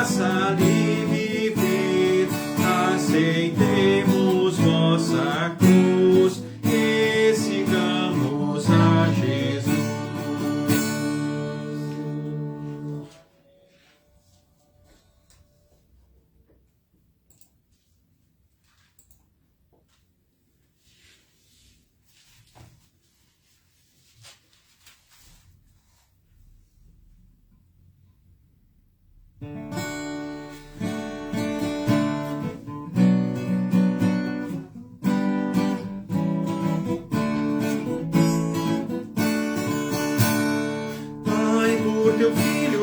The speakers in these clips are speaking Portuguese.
graça lhe viver. Aceitemos vossa cruz e sigamos a Jesus.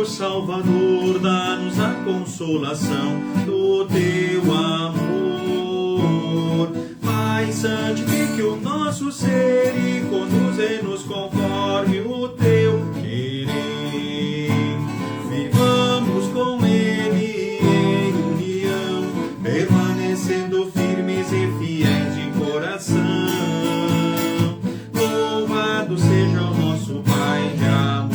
Salvador, dá-nos a consolação do teu amor. Pai, santifique o nosso ser e conduze-nos conforme o teu querer. Vivamos com ele em união, permanecendo firmes e fiéis de coração. Louvado seja o nosso Pai de amor.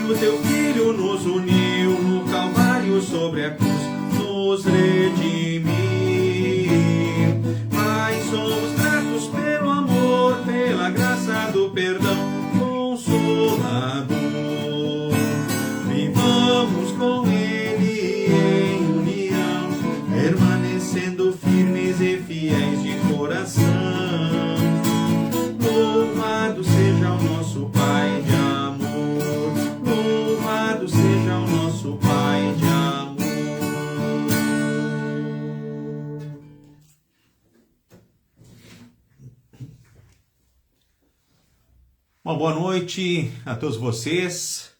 O teu Filho nos uniu no Calvário, sobre a cruz nos redimiu. Pai, somos gratos pelo amor, pela graça do perdão consolador. Vivamos com ele em união, permanecendo firmes e fiéis de coração. Louvado seja o nosso Pai de amor. Louvado seja o nosso Pai de amor. Uma boa noite a todos vocês,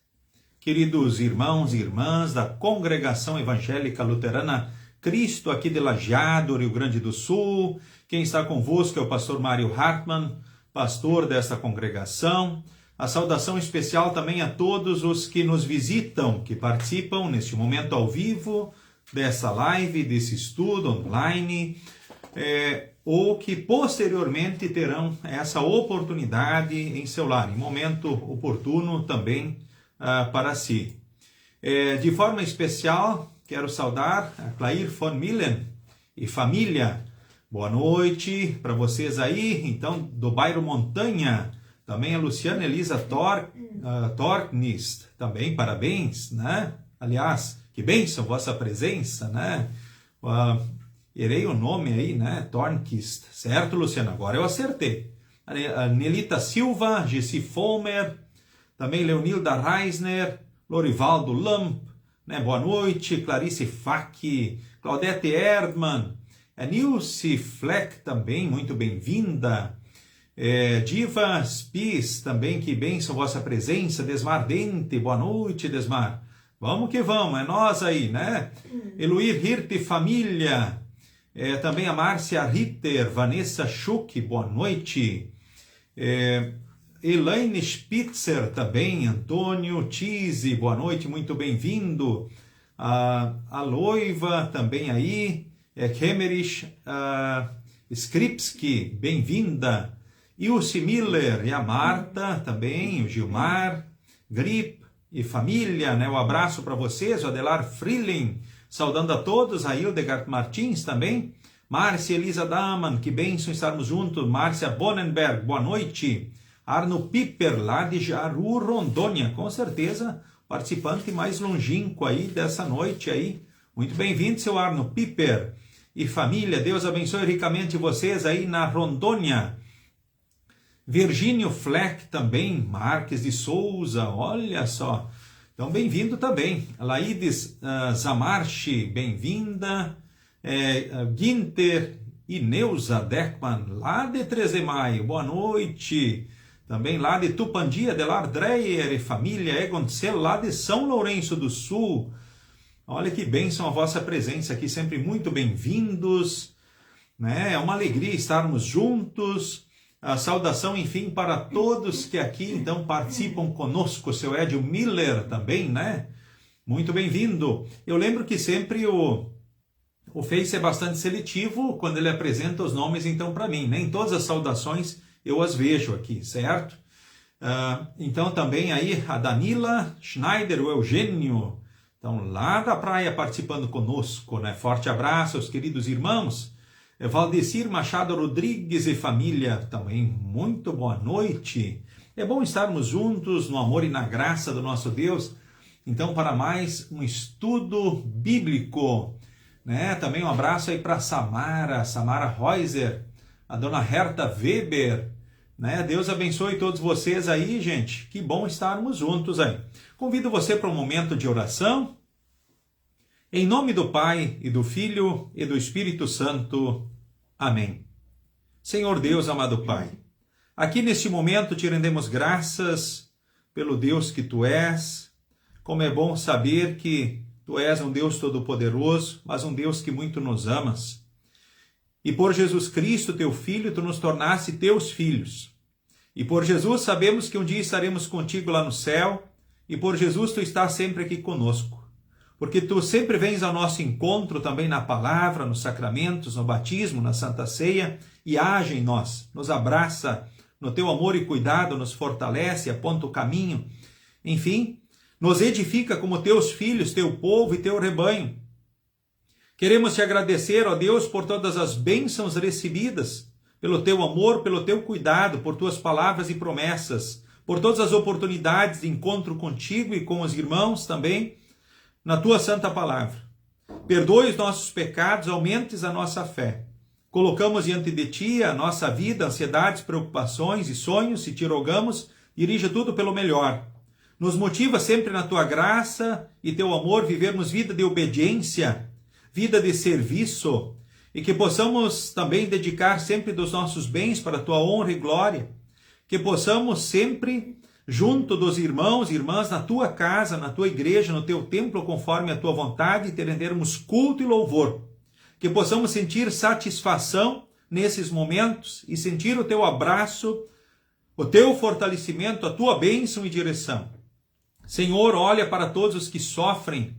queridos irmãos e irmãs da Congregação Evangélica Luterana Cristo, aqui de Lajeado, Rio Grande do Sul. Quem está convosco é o pastor Mário Hartmann, pastor desta congregação. A saudação especial também a todos os que nos visitam, que participam neste momento ao vivo dessa live, desse estudo online, ou que posteriormente terão essa oportunidade em seu lar, em momento oportuno também para si. De forma especial, quero saudar a Clair von Millen e família. Boa noite para vocês aí, então, do bairro Montanha. Também a Luciana Elisa Torknist, também parabéns, né? Aliás, que bênção vossa presença, né? Errei o nome aí, né? Torknist, certo, Luciana? Agora eu acertei. A Nelita Silva, Gessi Fomer, também Leonilda Reisner, Lorivaldo Lamp, né? Boa noite, Clarice Fack, Claudete Erdmann, a Nilce Fleck também, muito bem-vinda. Diva Spies, também que bênção vossa presença. Desmar Dente, boa noite, Desmar. Vamos que vamos, é nós aí, né? Eluir Hirte família. Também a Márcia Ritter, Vanessa Schuck, boa noite. Elaine Spitzer também, Antônio Tise, boa noite, muito bem-vindo. A Loiva também aí, Kemerich Skripski, bem-vinda. Ilse Miller e a Marta também, o Gilmar, Grip e família, né? Um abraço para vocês, o Adelar Freeling, saudando a todos, a Hildegard Martins também, Márcia Elisa Daman, que bênção estarmos juntos, Márcia Bonenberg, boa noite, Arno Piper, lá de Jaru, Rondônia, com certeza, participante mais longínquo aí dessa noite aí, muito bem-vindo, seu Arno Piper e família, Deus abençoe ricamente vocês aí na Rondônia. Virgínio Fleck também, Marques de Souza, olha só. Então, bem-vindo também. Laides Zamarchi, bem-vinda. Ginter e Neuza Deckman, lá de 13 de maio, boa noite. Também lá de Tupandia, Delar Dreyer e família Egoncel, lá de São Lourenço do Sul. Olha que bênção a vossa presença aqui, sempre muito bem-vindos. Né? É uma alegria estarmos juntos. A saudação, enfim, para todos que aqui, então, participam conosco. O seu Edio Miller também, né? Muito bem-vindo. Eu lembro que sempre o Face é bastante seletivo quando ele apresenta os nomes, então, para mim. Nem todas as saudações eu as vejo aqui, certo? Então também aí a Danila Schneider, o Eugênio, então lá da praia participando conosco, né? Forte abraço aos queridos irmãos. Valdecir Machado Rodrigues e família também, muito boa noite. É bom estarmos juntos no amor e na graça do nosso Deus. Então, para mais um estudo bíblico, né? Também um abraço aí para Samara Reuser, a dona Herta Weber, né? Deus abençoe todos vocês aí, gente. Que bom estarmos juntos aí. Convido você para um momento de oração. Em nome do Pai, e do Filho, e do Espírito Santo. Amém. Senhor Deus, amado Pai, aqui neste momento te rendemos graças pelo Deus que Tu és. Como é bom saber que Tu és um Deus todo-poderoso, mas um Deus que muito nos amas. E por Jesus Cristo, Teu Filho, Tu nos tornaste Teus filhos. E por Jesus sabemos que um dia estaremos contigo lá no céu, e por Jesus Tu estás sempre aqui conosco. Porque Tu sempre vens ao nosso encontro também na palavra, nos sacramentos, no batismo, na Santa Ceia, e age em nós, nos abraça, no Teu amor e cuidado, nos fortalece, aponta o caminho, enfim, nos edifica como Teus filhos, Teu povo e Teu rebanho. Queremos Te agradecer, ó Deus, por todas as bênçãos recebidas, pelo Teu amor, pelo Teu cuidado, por Tuas palavras e promessas, por todas as oportunidades de encontro contigo e com os irmãos também, na Tua santa palavra. Perdoe os nossos pecados, aumentes a nossa fé. Colocamos diante de Ti a nossa vida, ansiedades, preocupações e sonhos, se Te rogamos, dirija tudo pelo melhor. Nos motiva sempre na Tua graça e Teu amor, vivermos vida de obediência, vida de serviço, e que possamos também dedicar sempre dos nossos bens para a Tua honra e glória, que possamos sempre junto dos irmãos e irmãs, na Tua casa, na Tua igreja, no Teu templo, conforme a Tua vontade, te rendermos culto e louvor. Que possamos sentir satisfação nesses momentos e sentir o Teu abraço, o Teu fortalecimento, a Tua bênção e direção. Senhor, olha para todos os que sofrem,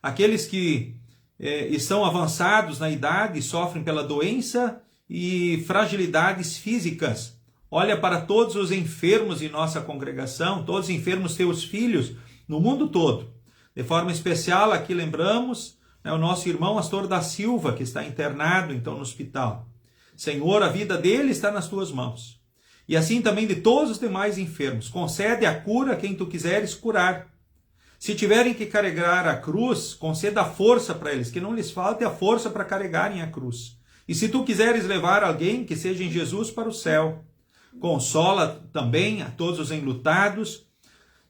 aqueles que estão avançados na idade e sofrem pela doença e fragilidades físicas. Olha para todos os enfermos em nossa congregação, todos os enfermos Teus filhos, no mundo todo. De forma especial, aqui lembramos o nosso irmão Astor da Silva, que está internado então no hospital. Senhor, a vida dele está nas Tuas mãos. E assim também de todos os demais enfermos. Concede a cura a quem Tu quiseres curar. Se tiverem que carregar a cruz, conceda a força para eles, que não lhes falte a força para carregarem a cruz. E se Tu quiseres levar alguém, que seja em Jesus para o céu. Consola também a todos os enlutados.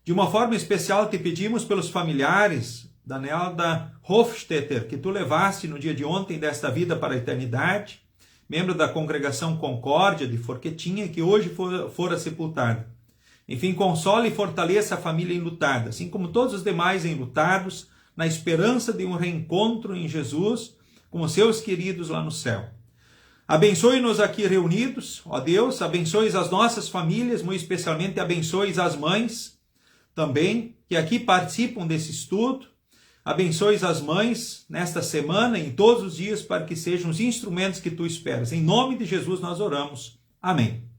De uma forma especial te pedimos pelos familiares da Nelda Hofstetter, que Tu levaste no dia de ontem desta vida para a eternidade, membro da congregação Concórdia de Forquetinha, que hoje fora sepultada. Enfim, consola e fortaleça a família enlutada, assim como todos os demais enlutados, na esperança de um reencontro em Jesus com os seus queridos lá no céu. Abençoe-nos aqui reunidos, ó Deus, abençoe as nossas famílias, muito especialmente abençoe as mães também, que aqui participam desse estudo. Abençoe as mães nesta semana e em todos os dias para que sejam os instrumentos que Tu esperas. Em nome de Jesus nós oramos. Amém.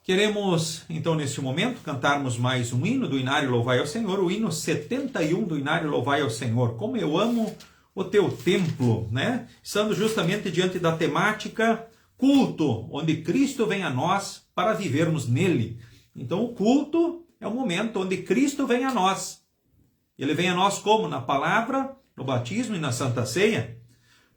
Queremos, então, neste momento, cantarmos mais um hino do Inário Louvai ao Senhor, o hino 71 do Inário Louvai ao Senhor. Como eu amo o Teu templo, né? Estando justamente diante da temática culto, onde Cristo vem a nós para vivermos nele. Então, o culto é o momento onde Cristo vem a nós. Ele vem a nós como? Na palavra, no batismo e na Santa Ceia,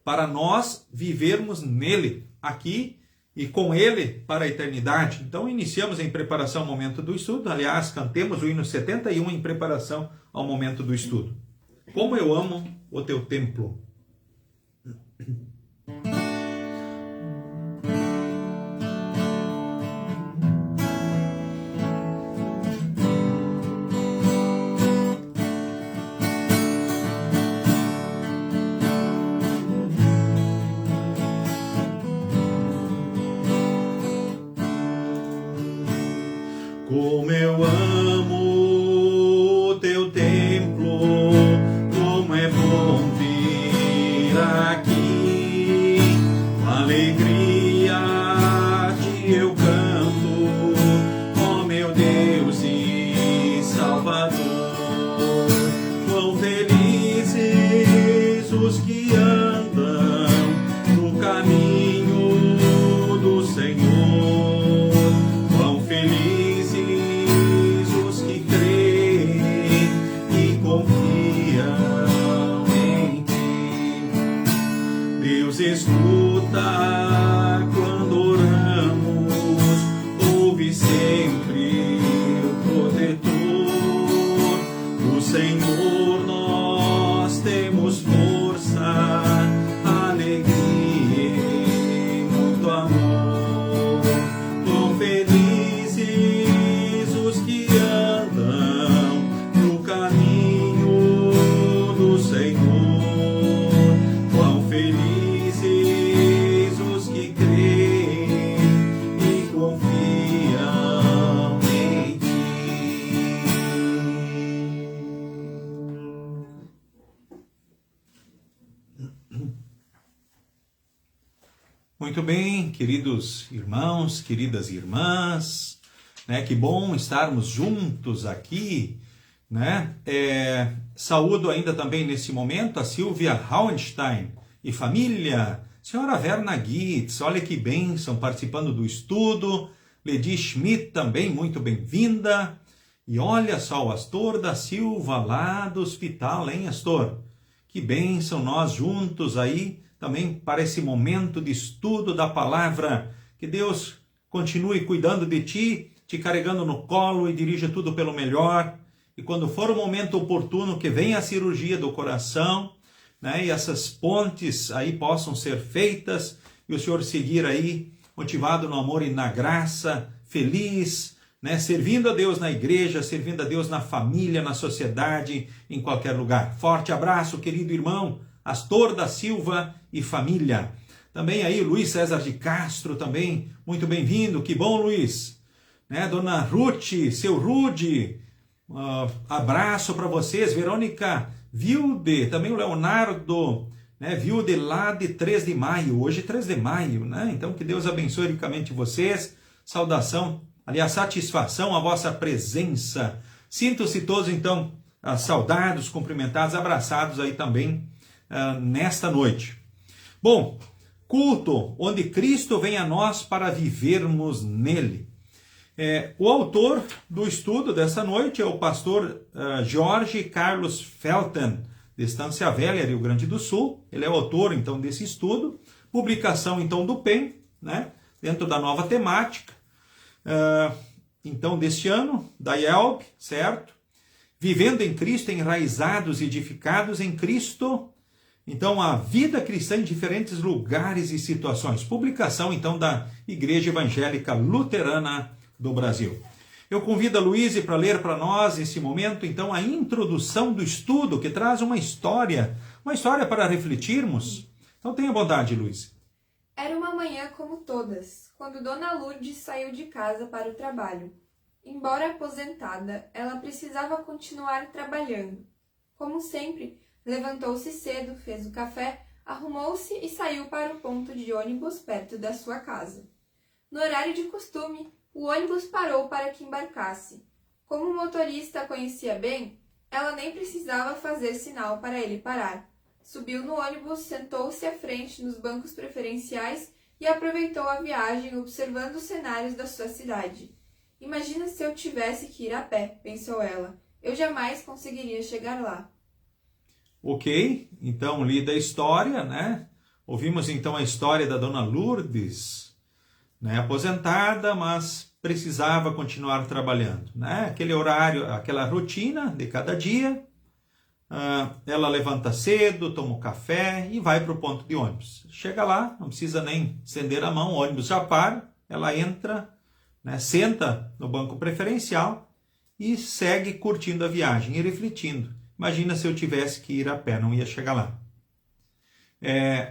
para nós vivermos nele, aqui e com Ele para a eternidade. Então iniciamos em preparação ao momento do estudo. Aliás, cantemos o hino 71 em preparação ao momento do estudo. Como eu amo o Teu templo. Como eu amo o Teu templo, como é bom vir aqui, com alegria Muito bem, queridos irmãos, queridas irmãs, né? Que bom estarmos juntos aqui, né? Saúdo ainda também nesse momento a Silvia Hauenstein e família, senhora Verna Gitz, olha que bênção, participando do estudo, Ledi Schmidt também, muito bem-vinda, e olha só, o Astor da Silva lá do hospital, hein, Astor? Que bênção, nós juntos aí, também para esse momento de estudo da palavra. Que Deus continue cuidando de ti, te carregando no colo e dirija tudo pelo melhor. E quando for o momento oportuno, que venha a cirurgia do coração, né? E essas pontes aí possam ser feitas e o Senhor seguir aí, motivado no amor e na graça, feliz, né? Servindo a Deus na igreja, servindo a Deus na família, na sociedade, em qualquer lugar. Forte abraço, querido irmão Astor da Silva e família. Também aí Luiz César de Castro também, muito bem-vindo, que bom, Luiz. Né? Dona Ruth, seu Rude, abraço para vocês. Verônica Vilde, também o Leonardo, né? Vilde lá de 3 de maio, hoje 3 de maio, né? Então que Deus abençoe ricamente vocês, saudação, aliás, satisfação a vossa presença. Sintam-se todos então saudados, cumprimentados, abraçados aí também nesta noite. Bom, culto onde Cristo vem a nós para vivermos nele. O autor do estudo dessa noite é o pastor Jorge Carlos Felten, de Estância Velha, Rio Grande do Sul. Ele é o autor então desse estudo, publicação então do PEN, né, dentro da nova temática, então deste ano, da IELB, certo? Vivendo em Cristo, enraizados e edificados em Cristo. Então, a vida cristã em diferentes lugares e situações. Publicação, então, da Igreja Evangélica Luterana do Brasil. Eu convido a Luíse para ler para nós, nesse momento, então, a introdução do estudo, que traz uma história para refletirmos. Então, tenha bondade, Luíse. Era uma manhã como todas, quando Dona Lourdes saiu de casa para o trabalho. Embora aposentada, ela precisava continuar trabalhando. Como sempre, levantou-se cedo, fez o café, arrumou-se e saiu para o ponto de ônibus perto da sua casa. No horário de costume, o ônibus parou para que embarcasse. Como o motorista a conhecia bem, ela nem precisava fazer sinal para ele parar. Subiu no ônibus, sentou-se à frente nos bancos preferenciais e aproveitou a viagem observando os cenários da sua cidade. Imagina se eu tivesse que ir a pé, pensou ela. Eu jamais conseguiria chegar lá. Ok, então lida a história, né? Ouvimos então a história da Dona Lourdes, né? Aposentada, mas precisava continuar trabalhando, né? Aquele horário, aquela rotina de cada dia. Ela levanta cedo, toma um café e vai para o ponto de ônibus. Chega lá, não precisa nem estender a mão, o ônibus já para, ela entra, né? Senta no banco preferencial e segue curtindo a viagem e refletindo. Imagina se eu tivesse que ir a pé, não ia chegar lá.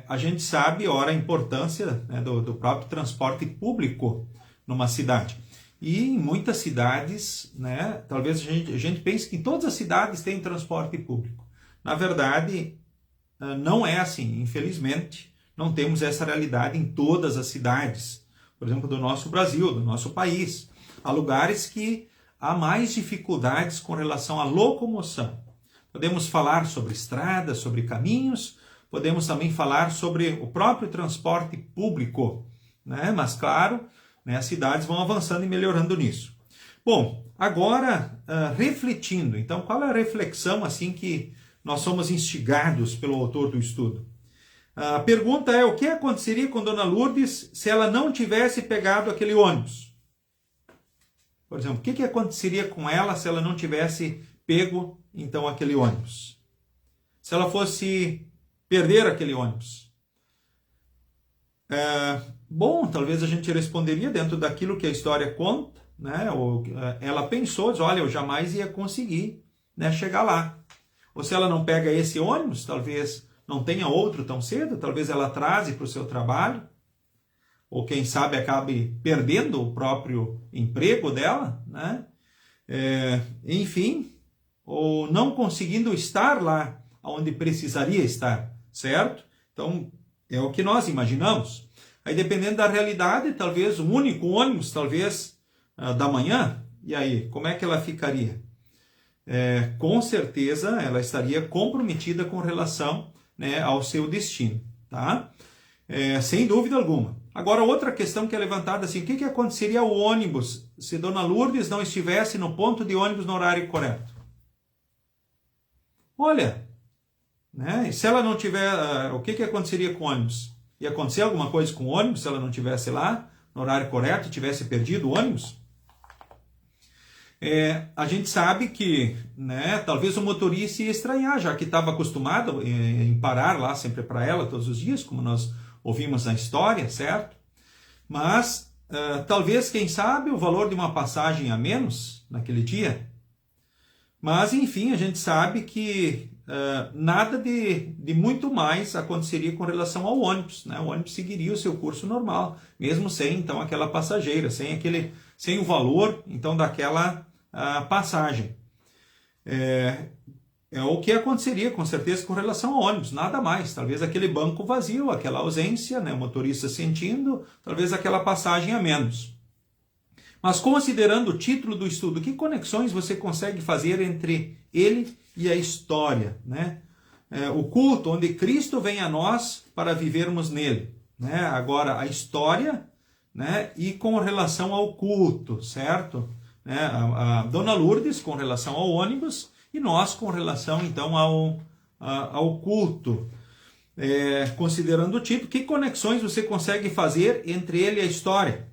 A gente sabe, ora, a importância, né, do próprio transporte público numa cidade. E em muitas cidades, né, talvez a gente pense que em todas as cidades tem transporte público. Na verdade, não é assim. Infelizmente, não temos essa realidade em todas as cidades. Por exemplo, do nosso Brasil, do nosso país. Há lugares que há mais dificuldades com relação à locomoção. Podemos falar sobre estradas, sobre caminhos, podemos também falar sobre o próprio transporte público, né? Mas claro, né, as cidades vão avançando e melhorando nisso. Bom, agora refletindo, então qual é a reflexão assim que nós somos instigados pelo autor do estudo? A pergunta é: o que aconteceria com Dona Lourdes se ela não tivesse pegado aquele ônibus? Por exemplo, o que aconteceria com ela se ela não tivesse pego então aquele ônibus? Se ela fosse perder aquele ônibus? Bom, talvez a gente responderia dentro daquilo que a história conta, né? Ou ela pensou, diz, olha, eu jamais ia conseguir, né, chegar lá. Ou se ela não pega esse ônibus, talvez não tenha outro tão cedo, talvez ela atrase para o seu trabalho, ou quem sabe acabe perdendo o próprio emprego dela, né? Enfim, ou não conseguindo estar lá onde precisaria estar, certo? Então, é o que nós imaginamos. Aí, dependendo da realidade, talvez o único ônibus, talvez, da manhã, e aí, como é que ela ficaria? Com certeza, ela estaria comprometida com relação, né, ao seu destino, tá? Sem dúvida alguma. Agora, outra questão que é levantada assim, o que aconteceria ao ônibus se Dona Lourdes não estivesse no ponto de ônibus no horário correto? Olha, né, e se ela não tiver, o que aconteceria com o ônibus? Ia acontecer alguma coisa com o ônibus se ela não estivesse lá no horário correto e tivesse perdido o ônibus? A gente sabe que, né, talvez o motorista ia estranhar, já que estava acostumado em parar lá sempre para ela todos os dias, como nós ouvimos na história, certo? Mas talvez, quem sabe, o valor de uma passagem a menos naquele dia. Mas, enfim, a gente sabe que nada de muito mais aconteceria com relação ao ônibus, né? O ônibus seguiria o seu curso normal, mesmo sem, então, aquela passageira, sem o valor, então, daquela passagem. É o que aconteceria, com certeza, com relação ao ônibus, nada mais. Talvez aquele banco vazio, aquela ausência, né, o motorista sentindo, talvez aquela passagem a menos. Mas considerando o título do estudo, que conexões você consegue fazer entre ele e a história, né? O culto, onde Cristo vem a nós para vivermos nele, né? Agora, a história, né, e com relação ao culto, certo? A Dona Lourdes com relação ao ônibus, e nós com relação, então, ao culto. Considerando o título, que conexões você consegue fazer entre ele e a história?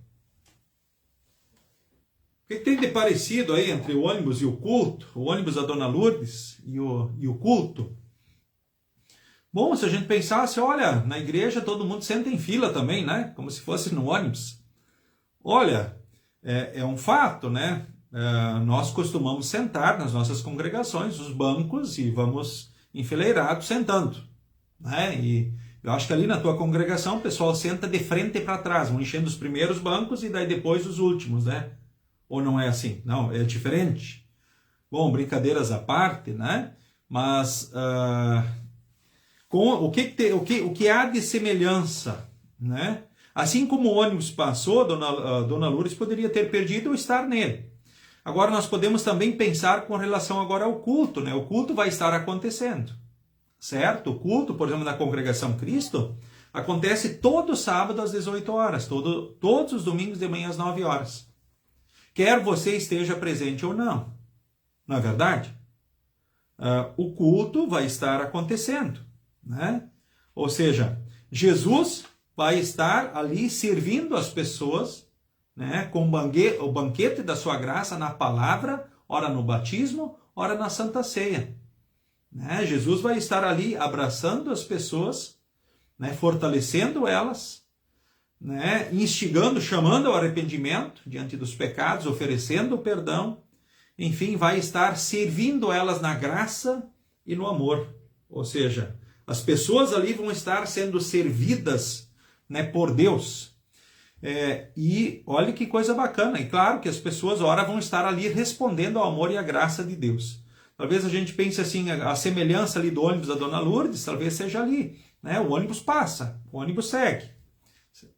O que tem de parecido aí entre o ônibus e o culto? O ônibus da Dona Lourdes e o culto? Bom, se a gente pensasse, olha, na igreja todo mundo senta em fila também, né? Como se fosse no ônibus. Olha, é um fato, né? Nós costumamos sentar nas nossas congregações, os bancos, e vamos enfileirados sentando, né? E eu acho que ali na tua congregação o pessoal senta de frente para trás, vão enchendo os primeiros bancos e daí depois os últimos, né? Ou não é assim? Não, é diferente. Bom, brincadeiras à parte, né? Mas o que há de semelhança, né? Assim como o ônibus passou, Dona Lourdes poderia ter perdido ou estar nele. Agora nós podemos também pensar com relação agora ao culto, né? O culto vai estar acontecendo, certo? O culto, por exemplo, na Congregação Cristo, acontece todo sábado às 18 horas, todos os domingos de manhã às 9 horas. Quer você esteja presente ou não. Não é verdade? O culto vai estar acontecendo, né? Ou seja, Jesus vai estar ali servindo as pessoas, né, com o banquete da sua graça na palavra, ora no batismo, ora na Santa Ceia. Né? Jesus vai estar ali abraçando as pessoas, né, fortalecendo elas, né, instigando, chamando ao arrependimento diante dos pecados, oferecendo o perdão, enfim, vai estar servindo elas na graça e no amor. Ou seja, as pessoas ali vão estar sendo servidas, né, por Deus. E olha que coisa bacana, e claro que as pessoas ora vão estar ali respondendo ao amor e à graça de Deus. Talvez a gente pense assim, a semelhança ali do ônibus da Dona Lourdes, talvez seja ali, né? O ônibus passa, o ônibus segue,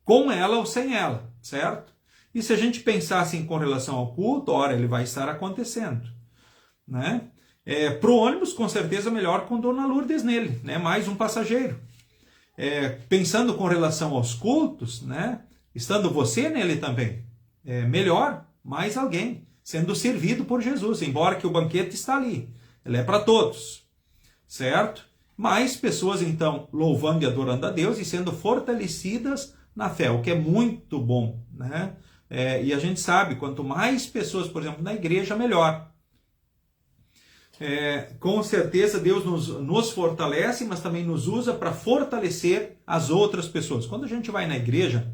com ela ou sem ela, certo? E se a gente pensar assim com relação ao culto, ora, ele vai estar acontecendo, né? Para o ônibus, com certeza, melhor com Dona Lourdes nele, né? Mais um passageiro. Pensando com relação aos cultos, né? Estando você nele também, melhor, mais alguém, sendo servido por Jesus, embora que o banquete está ali, ele é para todos, certo? Mais pessoas, então, louvando e adorando a Deus e sendo fortalecidas na fé, o que é muito bom, né? E a gente sabe, quanto mais pessoas, por exemplo, na igreja, melhor. Com certeza Deus nos fortalece, mas também nos usa para fortalecer as outras pessoas. Quando a gente vai na igreja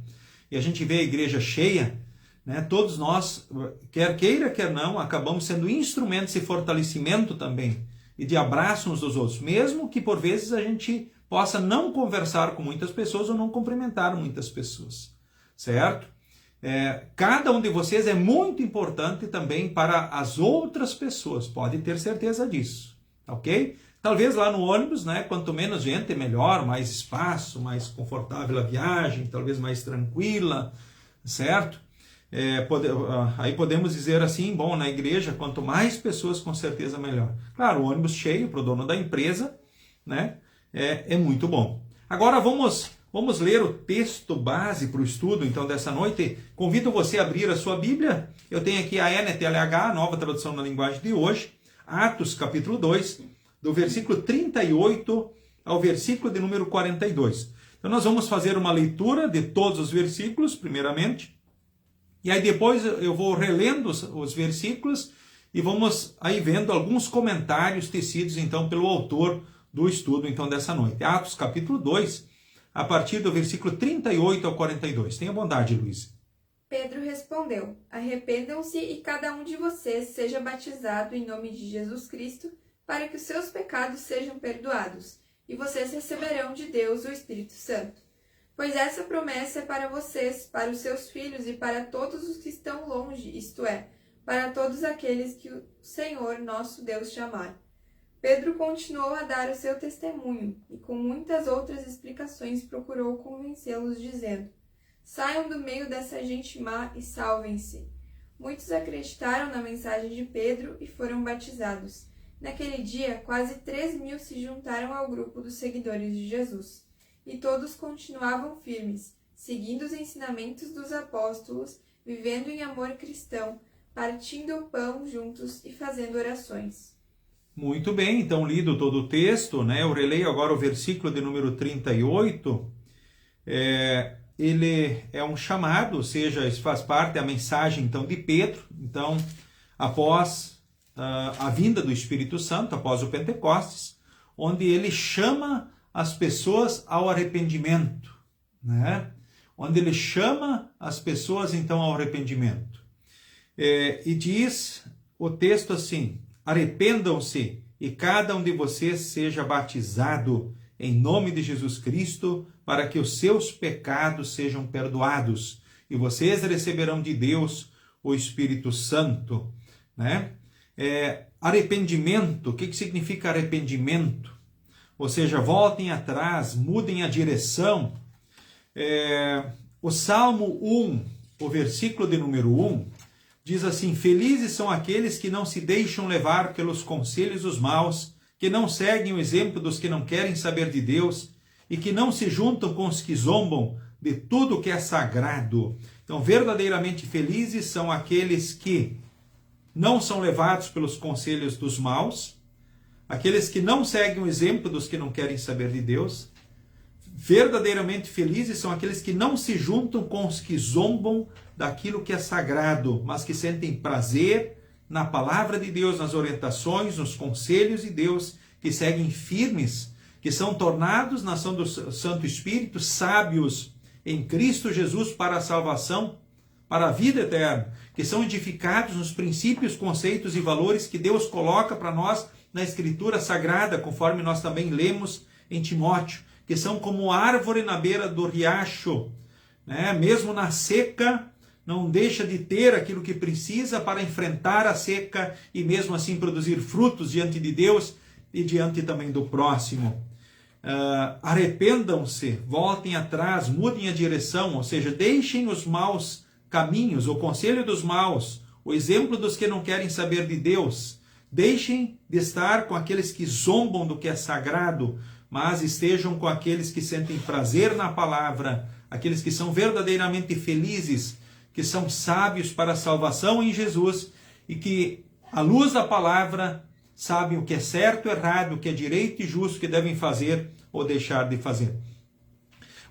e a gente vê a igreja cheia, né, todos nós, quer queira, quer não, acabamos sendo instrumentos de fortalecimento também e de abraço uns dos outros, mesmo que por vezes a gente possa não conversar com muitas pessoas ou não cumprimentar muitas pessoas, certo? Cada um de vocês é muito importante também para as outras pessoas, pode ter certeza disso, ok? Talvez lá no ônibus, né, quanto menos gente, melhor, mais espaço, mais confortável a viagem, talvez mais tranquila, certo? Aí podemos dizer assim, bom, na igreja, quanto mais pessoas, com certeza melhor. Claro, o ônibus cheio para o dono da empresa, né, é muito bom. Agora vamos ler o texto base para o estudo, então, dessa noite. Convido você a abrir a sua Bíblia. Eu tenho aqui a NTLH, a nova tradução na linguagem de hoje, Atos, capítulo 2, do versículo 38 ao versículo de número 42. Então nós vamos fazer uma leitura de todos os versículos, primeiramente, e aí depois eu vou relendo os versículos e vamos aí vendo alguns comentários tecidos então pelo autor do estudo então dessa noite. Atos capítulo 2, a partir do versículo 38 ao 42. Tenha bondade, Luiz. Pedro respondeu: Arrependam-se e cada um de vocês seja batizado em nome de Jesus Cristo, para que os seus pecados sejam perdoados, e vocês receberão de Deus o Espírito Santo. Pois essa promessa é para vocês, para os seus filhos e para todos os que estão longe, isto é, para todos aqueles que o Senhor nosso Deus chamar. Pedro continuou a dar o seu testemunho, e com muitas outras explicações procurou convencê-los, dizendo: Saiam do meio dessa gente má e salvem-se. Muitos acreditaram na mensagem de Pedro e foram batizados. Naquele dia, quase 3.000 se juntaram ao grupo dos seguidores de Jesus, e todos continuavam firmes, seguindo os ensinamentos dos apóstolos, vivendo em amor cristão, partindo o pão juntos e fazendo orações. Muito bem, então lido todo o texto, né? Eu releio agora o versículo de número 38. Ele é um chamado, ou seja, isso faz parte da mensagem então de Pedro. Então, após a vinda do Espírito Santo, após o Pentecostes, onde ele chama as pessoas ao arrependimento, né? Onde ele chama as pessoas então ao arrependimento. E diz o texto assim: arrependam-se e cada um de vocês seja batizado em nome de Jesus Cristo, para que os seus pecados sejam perdoados, e vocês receberão de Deus o Espírito Santo, né? Arrependimento, o que significa arrependimento? Ou seja, voltem atrás, mudem a direção. O Salmo 1, o versículo de número 1, diz assim: Felizes são aqueles que não se deixam levar pelos conselhos dos maus, que não seguem o exemplo dos que não querem saber de Deus e que não se juntam com os que zombam de tudo que é sagrado. Então, verdadeiramente felizes são aqueles que não são levados pelos conselhos dos maus, aqueles que não seguem o exemplo dos que não querem saber de Deus. Verdadeiramente felizes são aqueles que não se juntam com os que zombam daquilo que é sagrado, mas que sentem prazer na palavra de Deus, nas orientações, nos conselhos de Deus, que seguem firmes, que são tornados na ação do Santo Espírito sábios em Cristo Jesus para a salvação, para a vida eterna, que são edificados nos princípios, conceitos e valores que Deus coloca para nós na Escritura Sagrada, conforme nós também lemos em Timóteo, que são como árvore na beira do riacho, né? Mesmo na seca, não deixa de ter aquilo que precisa para enfrentar a seca e mesmo assim produzir frutos diante de Deus e diante também do próximo. Arrependam-se, voltem atrás, mudem a direção, ou seja, deixem os maus caminhos, o conselho dos maus, o exemplo dos que não querem saber de Deus. Deixem de estar com aqueles que zombam do que é sagrado, mas estejam com aqueles que sentem prazer na palavra, aqueles que são verdadeiramente felizes, que são sábios para a salvação em Jesus e que, à luz da palavra, sabem o que é certo, errado, o que é direito e justo, o que devem fazer ou deixar de fazer.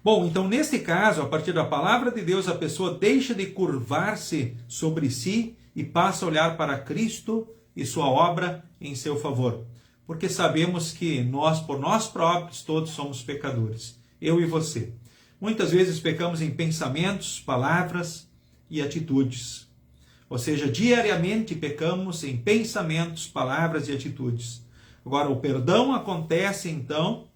Bom, então neste caso, a partir da palavra de Deus, a pessoa deixa de curvar-se sobre si e passa a olhar para Cristo e sua obra em seu favor. Porque sabemos que nós, por nós próprios, todos somos pecadores. Eu e você. Muitas vezes pecamos em pensamentos, palavras e atitudes. Ou seja, diariamente pecamos em pensamentos, palavras e atitudes. Agora, o perdão acontece, então,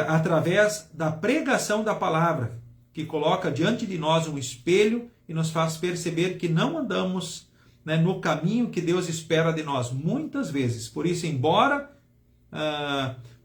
através da pregação da palavra, que coloca diante de nós um espelho e nos faz perceber que não andamos no caminho que Deus espera de nós, muitas vezes. Por isso, embora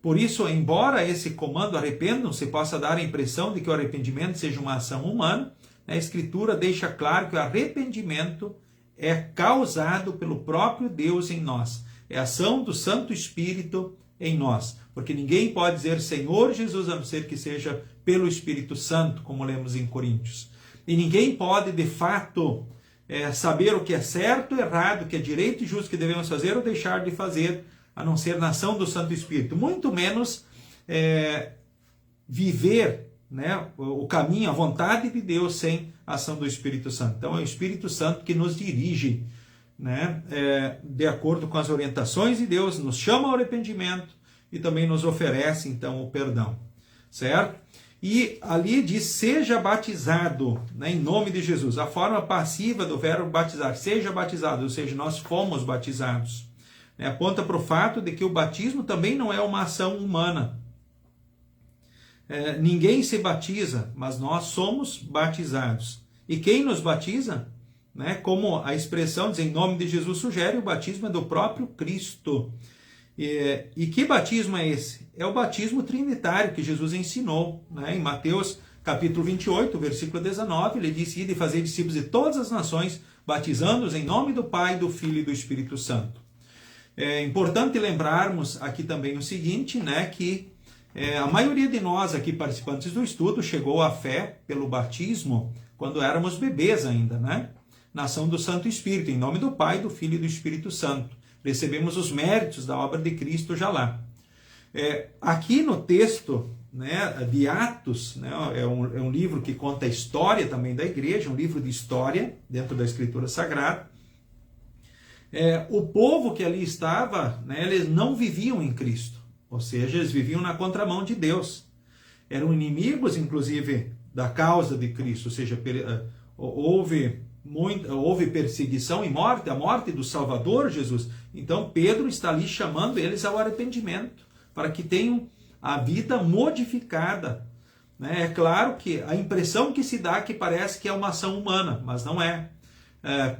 Por isso, embora esse comando arrependam-se possa dar a impressão de que o arrependimento seja uma ação humana, a Escritura deixa claro que o arrependimento é causado pelo próprio Deus em nós. É a ação do Santo Espírito em nós. Porque ninguém pode dizer Senhor Jesus a não ser que seja pelo Espírito Santo, como lemos em Coríntios. E ninguém pode, de fato, saber o que é certo, errado, o que é direito e justo que devemos fazer ou deixar de fazer, a não ser na ação do Santo Espírito. Muito menos viver, né, o caminho, a vontade de Deus sem a ação do Espírito Santo. Então é o Espírito Santo que nos dirige, né, de acordo com as orientações de Deus, nos chama ao arrependimento e também nos oferece então o perdão, certo? E ali diz, seja batizado, né, em nome de Jesus. A forma passiva do verbo batizar, seja batizado, ou seja, nós fomos batizados. Aponta para o fato de que o batismo também não é uma ação humana. Ninguém se batiza, mas nós somos batizados. E quem nos batiza, né, como a expressão diz, em nome de Jesus sugere, o batismo é do próprio Cristo. E que batismo é esse? É o batismo trinitário que Jesus ensinou, né? Em Mateus capítulo 28, versículo 19, ele disse, ide fazer discípulos de todas as nações, batizando-os em nome do Pai, do Filho e do Espírito Santo. É importante lembrarmos aqui também o seguinte, né, que a maioria de nós aqui participantes do estudo chegou à fé pelo batismo quando éramos bebês ainda, né? Na ação do Santo Espírito, em nome do Pai, do Filho e do Espírito Santo. Recebemos os méritos da obra de Cristo já lá. Aqui no texto, né, de Atos, né, é um livro que conta a história também da igreja, um livro de história dentro da Escritura Sagrada. O povo que ali estava, né, eles não viviam em Cristo, ou seja, eles viviam na contramão de Deus. Eram inimigos, inclusive, da causa de Cristo, ou seja, houve perseguição e morte, a morte do Salvador Jesus. Então Pedro está ali chamando eles ao arrependimento, para que tenham a vida modificada. É claro que a impressão que se dá é que parece que é uma ação humana, mas não é.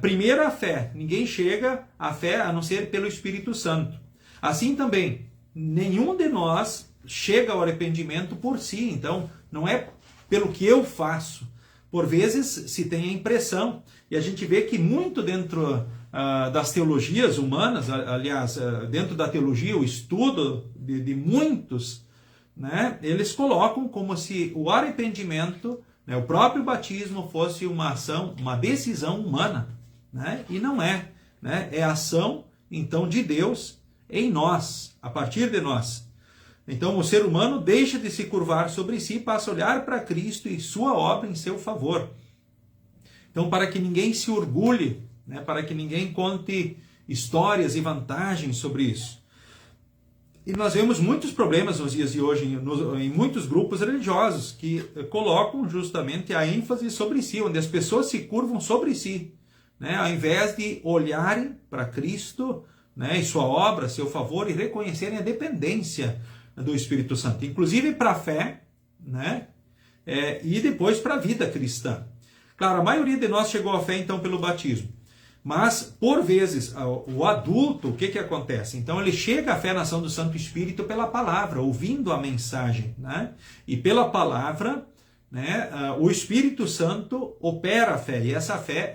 Primeiro a fé, ninguém chega à fé a não ser pelo Espírito Santo. Assim também, nenhum de nós chega ao arrependimento por si, então não é pelo que eu faço. Por vezes se tem a impressão, e a gente vê que muito dentro das teologias humanas, aliás, dentro da teologia, o estudo de muitos, né, eles colocam como se o arrependimento, né, o próprio batismo fosse uma ação, uma decisão humana, né, e não é. Né, é a ação, então, de Deus em nós, a partir de nós. Então o ser humano deixa de se curvar sobre si e passa a olhar para Cristo e sua obra em seu favor. Então, para que ninguém se orgulhe, né, para que ninguém conte histórias e vantagens sobre isso. E nós vemos muitos problemas nos dias de hoje em muitos grupos religiosos que colocam justamente a ênfase sobre si, onde as pessoas se curvam sobre si, né, ao invés de olharem para Cristo, né, e sua obra, seu favor, e reconhecerem a dependência do Espírito Santo, inclusive para a fé, né, e depois para a vida cristã. Claro, a maioria de nós chegou à fé então pelo batismo, mas por vezes o adulto, o que acontece? Então ele chega à fé na ação do Santo Espírito pela palavra, ouvindo a mensagem, né, e pela palavra, né, o Espírito Santo opera a fé, e essa fé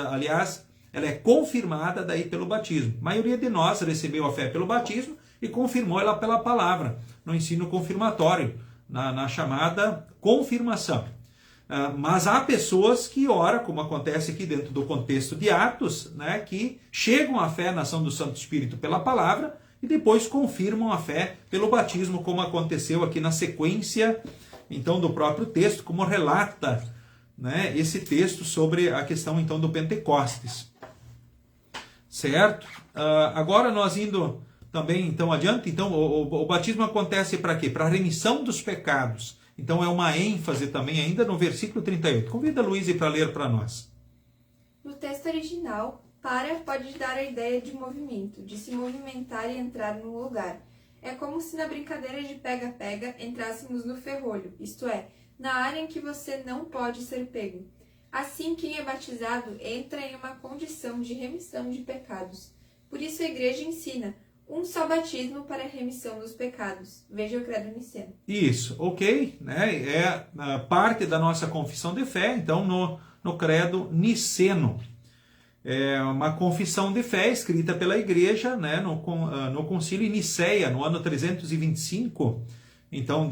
aliás, ela é confirmada daí pelo batismo. A maioria de nós recebeu a fé pelo batismo e confirmou ela pela palavra, no ensino confirmatório, na chamada confirmação. Mas há pessoas que, ora, como acontece aqui dentro do contexto de Atos, né, que chegam à fé na ação do Santo Espírito pela palavra e depois confirmam a fé pelo batismo, como aconteceu aqui na sequência, então, do próprio texto, como relata, né, esse texto sobre a questão, então, do Pentecostes. Certo? Agora nós indo também, então, adiante, então, o batismo acontece para quê? Para a remissão dos pecados. Então é uma ênfase também ainda no versículo 38. Convida a Luísa para ler para nós. No texto original, para pode dar a ideia de movimento, de se movimentar e entrar num lugar. É como se na brincadeira de pega-pega entrássemos no ferrolho, isto é, na área em que você não pode ser pego. Assim, quem é batizado entra em uma condição de remissão de pecados. Por isso a igreja ensina, um só batismo para a remissão dos pecados. Veja o Credo Niceno. Isso, ok, né? É parte da nossa confissão de fé, então, no Credo Niceno. É uma confissão de fé escrita pela Igreja, né, no Concílio de Nicéia, no ano 325, então,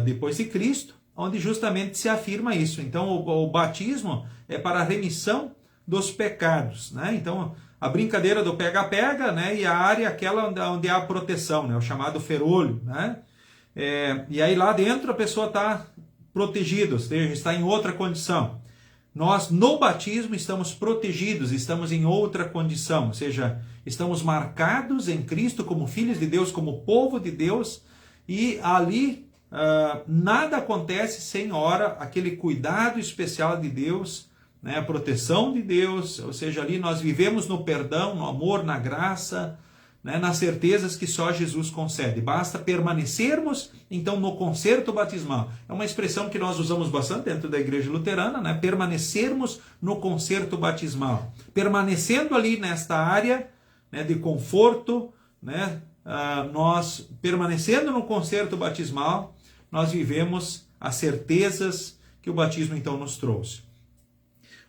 depois de Cristo, onde justamente se afirma isso. Então, o batismo é para a remissão dos pecados, né? Então, a brincadeira do pega-pega, né, e a área aquela onde há a proteção, né, o chamado ferolho, né? E aí lá dentro a pessoa está protegida, ou seja, está em outra condição. Nós, no batismo, estamos protegidos, estamos em outra condição, ou seja, estamos marcados em Cristo como filhos de Deus, como povo de Deus, e ali nada acontece sem ora aquele cuidado especial de Deus, né, a proteção de Deus, ou seja, ali nós vivemos no perdão, no amor, na graça, né, nas certezas que só Jesus concede. Basta permanecermos, então, no concerto batismal. É uma expressão que nós usamos bastante dentro da Igreja Luterana, né, permanecermos no concerto batismal. Permanecendo ali nesta área, né, de conforto, né, nós permanecendo no concerto batismal, nós vivemos as certezas que o batismo, então, nos trouxe.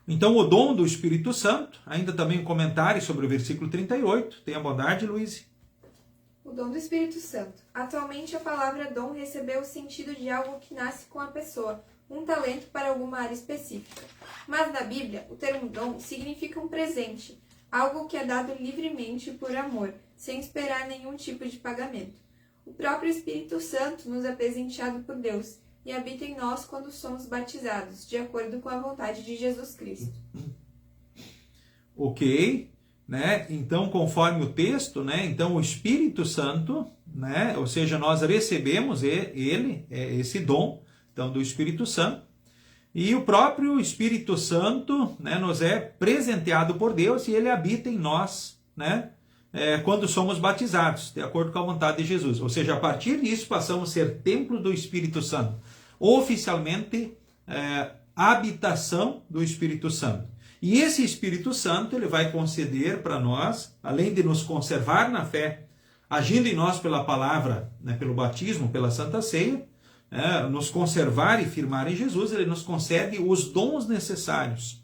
Então, o dom do Espírito Santo, ainda também um comentário sobre o versículo 38. Tenha bondade, Luiz. O dom do Espírito Santo. Atualmente, a palavra dom recebeu o sentido de algo que nasce com a pessoa, um talento para alguma área específica. Mas, na Bíblia, o termo dom significa um presente, algo que é dado livremente por amor, sem esperar nenhum tipo de pagamento. O próprio Espírito Santo nos é presenteado por Deus e habita em nós quando somos batizados, de acordo com a vontade de Jesus Cristo. Ok, né? Então, conforme o texto, né? Então, o Espírito Santo, né? Ou seja, nós recebemos esse dom, então, do Espírito Santo, e o próprio Espírito Santo, né, nos é presenteado por Deus e ele habita em nós, né? Quando somos batizados, de acordo com a vontade de Jesus. Ou seja, a partir disso passamos a ser templo do Espírito Santo. Oficialmente, habitação do Espírito Santo. E esse Espírito Santo, ele vai conceder para nós, além de nos conservar na fé, agindo em nós pela palavra, né, pelo batismo, pela Santa Ceia, nos conservar e firmar em Jesus, ele nos concede os dons necessários,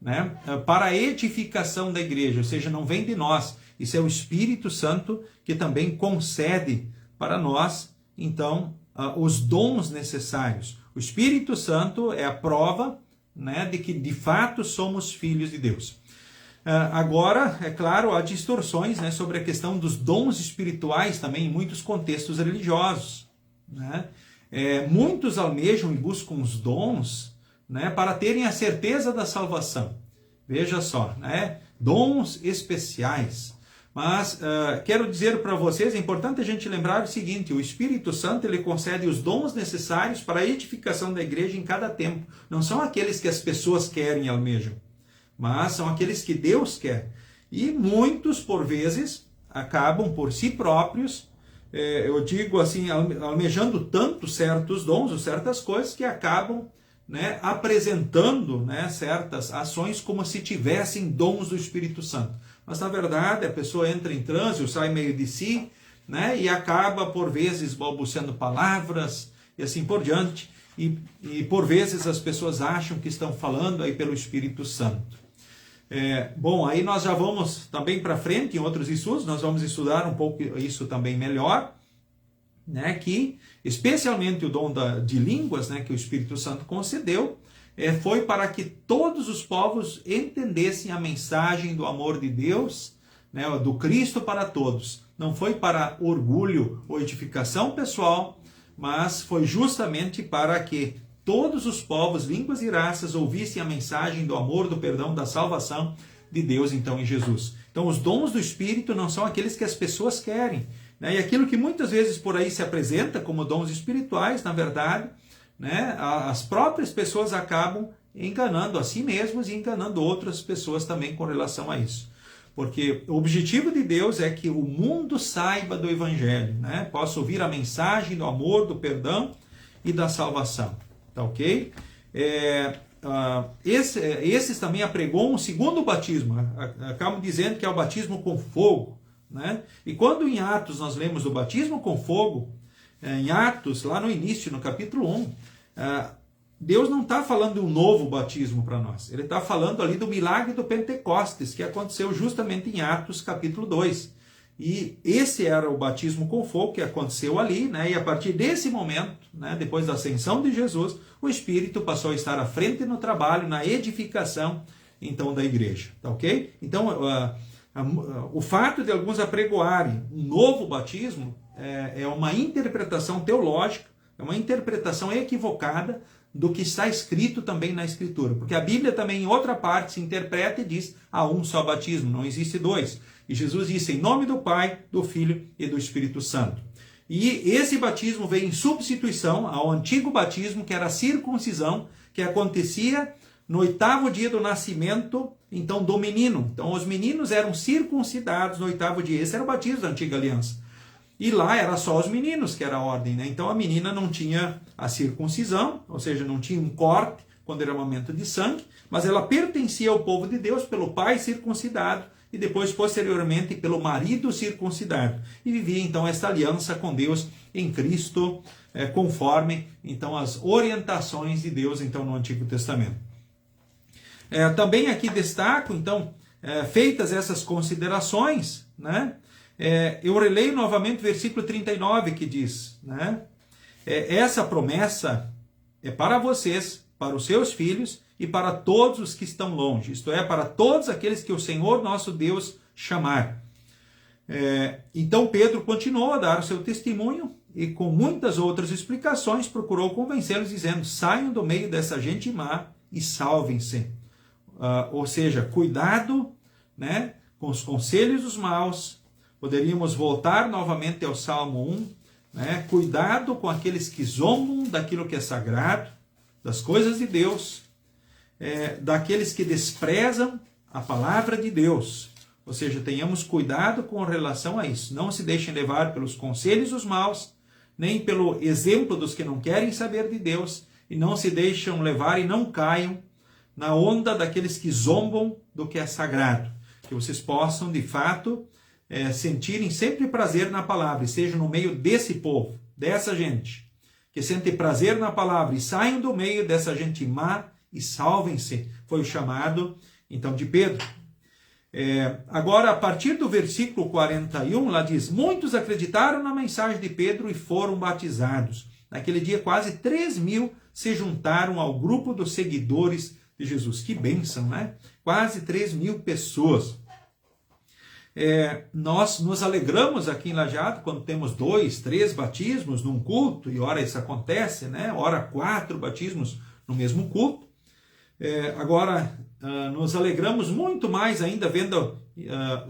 né, para a edificação da igreja, ou seja, não vem de nós. Isso é o Espírito Santo que também concede para nós, então, os dons necessários. O Espírito Santo é a prova, né, de que de fato somos filhos de Deus. Agora, é claro, há distorções, né, sobre a questão dos dons espirituais também em muitos contextos religiosos, né? Muitos almejam e buscam os dons, né, para terem a certeza da salvação. Veja só, né? Dons especiais. Mas quero dizer para vocês, é importante a gente lembrar o seguinte: o Espírito Santo, ele concede os dons necessários para a edificação da igreja em cada tempo. Não são aqueles que as pessoas querem e almejam, mas são aqueles que Deus quer. E muitos, por vezes, acabam por si próprios, eu digo assim, almejando tanto certos dons ou certas coisas que acabam, né, apresentando, né, certas ações como se tivessem dons do Espírito Santo. Mas, na verdade, a pessoa entra em transe ou sai meio de si, né, e acaba, por vezes, balbuciando palavras e assim por diante. E por vezes, as pessoas acham que estão falando aí pelo Espírito Santo. Bom, aí nós já vamos também para frente, em outros estudos, nós vamos estudar um pouco isso também melhor, né, que, especialmente o dom de línguas, né, que o Espírito Santo concedeu, foi para que todos os povos entendessem a mensagem do amor de Deus, né, do Cristo para todos. Não foi para orgulho ou edificação pessoal, mas foi justamente para que todos os povos, línguas e raças ouvissem a mensagem do amor, do perdão, da salvação de Deus, então, em Jesus. Então, os dons do Espírito não são aqueles que as pessoas querem, né? E aquilo que muitas vezes por aí se apresenta como dons espirituais, na verdade, né, as próprias pessoas acabam enganando a si mesmos e enganando outras pessoas também com relação a isso. Porque o objetivo de Deus é que o mundo saiba do Evangelho, né? Possa ouvir a mensagem do amor, do perdão e da salvação. Tá ok? Esses também apregou um segundo batismo. Acabam dizendo que é o batismo com fogo, né? E quando em Atos nós lemos do batismo com fogo, em Atos, lá no início, no capítulo 1, Deus não está falando de um novo batismo para nós. Ele está falando ali do milagre do Pentecostes, que aconteceu justamente em Atos, capítulo 2. E esse era o batismo com fogo que aconteceu ali, né? E a partir desse momento, né, depois da ascensão de Jesus, o Espírito passou a estar à frente no trabalho, na edificação, então, da igreja. Tá ok? Então, o fato de alguns apregoarem um novo batismo é uma interpretação teológica, é uma interpretação equivocada do que está escrito também na Escritura. Porque a Bíblia também, em outra parte, se interpreta e diz: há um só batismo, não existe dois. E Jesus disse: em nome do Pai, do Filho e do Espírito Santo. E esse batismo veio em substituição ao antigo batismo, que era a circuncisão, que acontecia no 8º dia do nascimento, então, do menino. Então, os meninos eram circuncidados no 8º dia. Esse era o batismo da antiga aliança. E lá era só os meninos que era a ordem, né? Então a menina não tinha a circuncisão, ou seja, não tinha um corte com derramamento de sangue, mas ela pertencia ao povo de Deus pelo pai circuncidado e depois, posteriormente, pelo marido circuncidado. E vivia então esta aliança com Deus em Cristo, conforme então as orientações de Deus então no Antigo Testamento. Também aqui destaco, então, feitas essas considerações, né? Eu releio novamente o versículo 39 que diz, né? Essa promessa é para vocês, para os seus filhos e para todos os que estão longe, isto é, para todos aqueles que o Senhor nosso Deus chamar. Então Pedro continuou a dar o seu testemunho e com muitas outras explicações procurou convencê-los dizendo: saiam do meio dessa gente má e salvem-se. Ou seja, cuidado, né, com os conselhos dos maus. Poderíamos voltar novamente ao Salmo 1, né? Cuidado com aqueles que zombam daquilo que é sagrado, das coisas de Deus, daqueles que desprezam a palavra de Deus. Ou seja, tenhamos cuidado com relação a isso. Não se deixem levar pelos conselhos dos maus, nem pelo exemplo dos que não querem saber de Deus, e não se deixam levar e não caiam na onda daqueles que zombam do que é sagrado. Que vocês possam, de fato, sentirem sempre prazer na palavra, e sejam no meio desse povo, dessa gente, que sente prazer na palavra, e saiam do meio dessa gente má e salvem-se. Foi o chamado, então, de Pedro. Agora, a partir do versículo 41, lá diz: muitos acreditaram na mensagem de Pedro e foram batizados. Naquele dia, quase 3.000 se juntaram ao grupo dos seguidores de Jesus. Que bênção, né? Quase 3.000 pessoas. Nós nos alegramos aqui em Lajeado quando temos 2, 3 batismos num culto, e ora isso acontece, né? Ora 4 batismos no mesmo culto. Agora, nos alegramos muito mais ainda vendo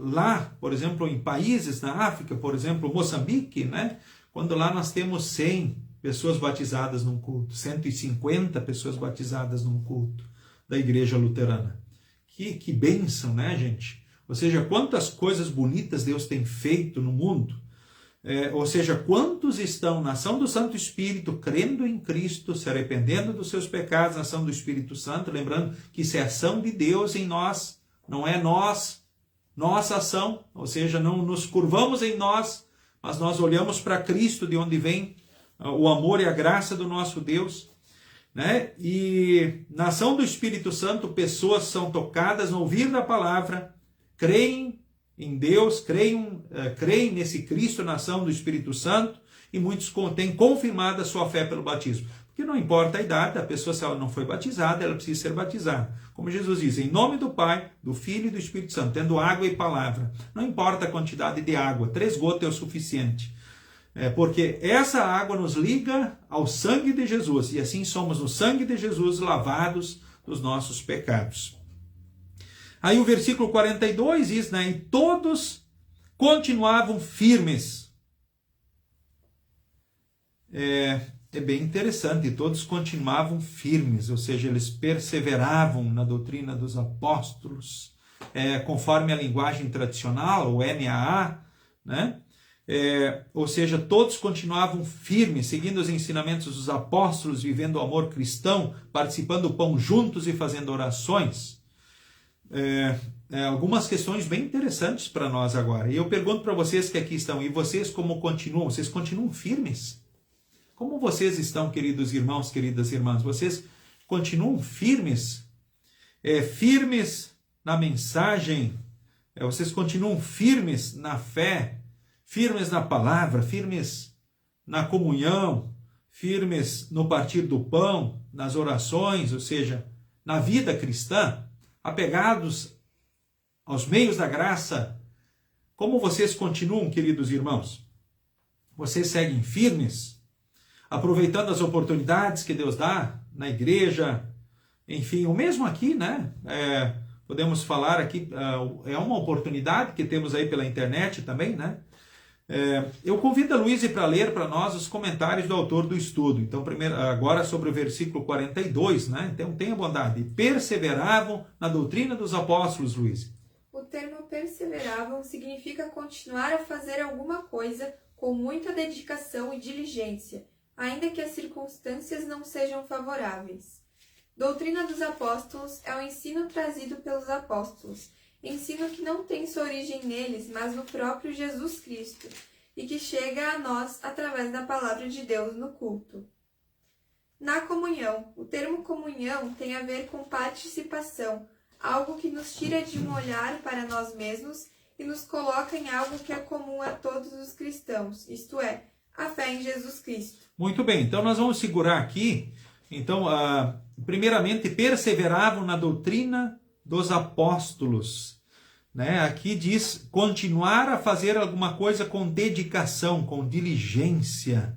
lá, por exemplo, em países na África, por exemplo, Moçambique, né? Quando lá nós temos 100 pessoas batizadas num culto, 150 pessoas batizadas num culto da igreja luterana. Que bênção, né, gente? Ou seja, quantas coisas bonitas Deus tem feito no mundo. Ou seja, quantos estão na ação do Santo Espírito, crendo em Cristo, se arrependendo dos seus pecados na ação do Espírito Santo, lembrando que isso é ação de Deus em nós, não é nossa ação, ou seja, não nos curvamos em nós, mas nós olhamos para Cristo, de onde vem o amor e a graça do nosso Deus, né? E na ação do Espírito Santo, pessoas são tocadas no ouvir da palavra, creem em Deus, creem nesse Cristo na ação do Espírito Santo, e muitos têm confirmado a sua fé pelo batismo. Porque não importa a idade da pessoa, se ela não foi batizada, ela precisa ser batizada. Como Jesus diz, em nome do Pai, do Filho e do Espírito Santo, tendo água e palavra. Não importa a quantidade de água, 3 gotas é o suficiente. Porque essa água nos liga ao sangue de Jesus, e assim somos no sangue de Jesus lavados dos nossos pecados. Aí o versículo 42 diz, né, e todos continuavam firmes. É bem interessante, todos continuavam firmes, ou seja, eles perseveravam na doutrina dos apóstolos, conforme a linguagem tradicional, o NAA, né? Ou seja, todos continuavam firmes, seguindo os ensinamentos dos apóstolos, vivendo o amor cristão, participando do pão juntos e fazendo orações. algumas questões bem interessantes para nós agora. E eu pergunto para vocês que aqui estão, e vocês como continuam? Vocês continuam firmes? Como vocês estão, queridos irmãos, queridas irmãs? Vocês continuam firmes? Firmes na mensagem? Vocês continuam firmes na fé? Firmes na palavra? Firmes na comunhão? Firmes no partir do pão? Nas orações? Ou seja, na vida cristã? Apegados aos meios da graça? Como vocês continuam, queridos irmãos? Vocês seguem firmes? Aproveitando as oportunidades que Deus dá na igreja, enfim, o mesmo aqui, né? Podemos falar aqui, é uma oportunidade que temos aí pela internet também, né? Eu convido a Luísa para ler para nós os comentários do autor do estudo. Então, agora sobre o versículo 42, né? Então, tenha bondade. Perseveravam na doutrina dos apóstolos, Luísa. O termo perseveravam significa continuar a fazer alguma coisa com muita dedicação e diligência, ainda que as circunstâncias não sejam favoráveis. Doutrina dos apóstolos é o ensino trazido pelos apóstolos, ensino que não tem sua origem neles, mas no próprio Jesus Cristo, e que chega a nós através da palavra de Deus no culto. Na comunhão, o termo comunhão tem a ver com participação, algo que nos tira de um olhar para nós mesmos e nos coloca em algo que é comum a todos os cristãos, isto é, a fé em Jesus Cristo. Muito bem, então nós vamos segurar aqui. Então, primeiramente, perseveravam na doutrina dos apóstolos. Né? Aqui diz continuar a fazer alguma coisa com dedicação, com diligência,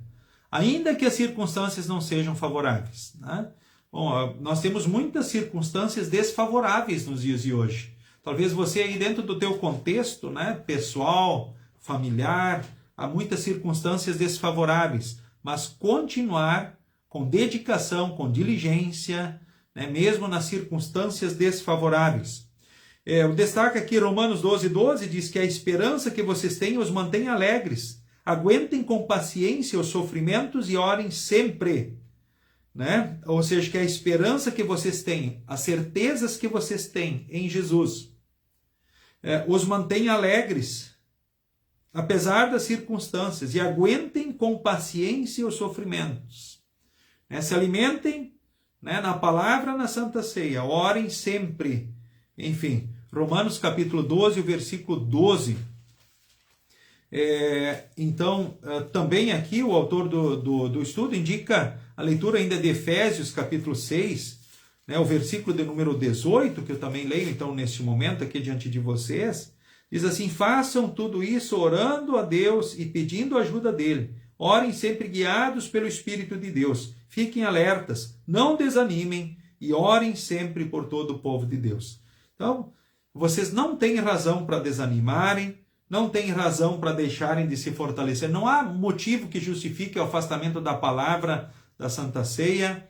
ainda que as circunstâncias não sejam favoráveis. Né? Bom, nós temos muitas circunstâncias desfavoráveis nos dias de hoje. Talvez você aí dentro do teu contexto, né, pessoal, familiar, há muitas circunstâncias desfavoráveis, mas continuar com dedicação, com diligência, né, mesmo nas circunstâncias desfavoráveis. O destaque aqui, Romanos 12:12, diz que a esperança que vocês têm os mantém alegres. Aguentem com paciência os sofrimentos e orem sempre. Né? Ou seja, que a esperança que vocês têm, as certezas que vocês têm em Jesus, os mantém alegres, apesar das circunstâncias, e aguentem com paciência os sofrimentos. Se alimentem, né, na palavra, na Santa Ceia, orem sempre. Enfim, Romanos capítulo 12, o versículo 12. Então, também aqui o autor do estudo indica a leitura ainda de Efésios capítulo 6, né, o versículo de número 18, que eu também leio então neste momento aqui diante de vocês. Diz assim: façam tudo isso orando a Deus e pedindo a ajuda dele. Orem sempre guiados pelo Espírito de Deus. Fiquem alertas, não desanimem e orem sempre por todo o povo de Deus. Então, vocês não têm razão para desanimarem, não têm razão para deixarem de se fortalecer. Não há motivo que justifique o afastamento da palavra da Santa Ceia.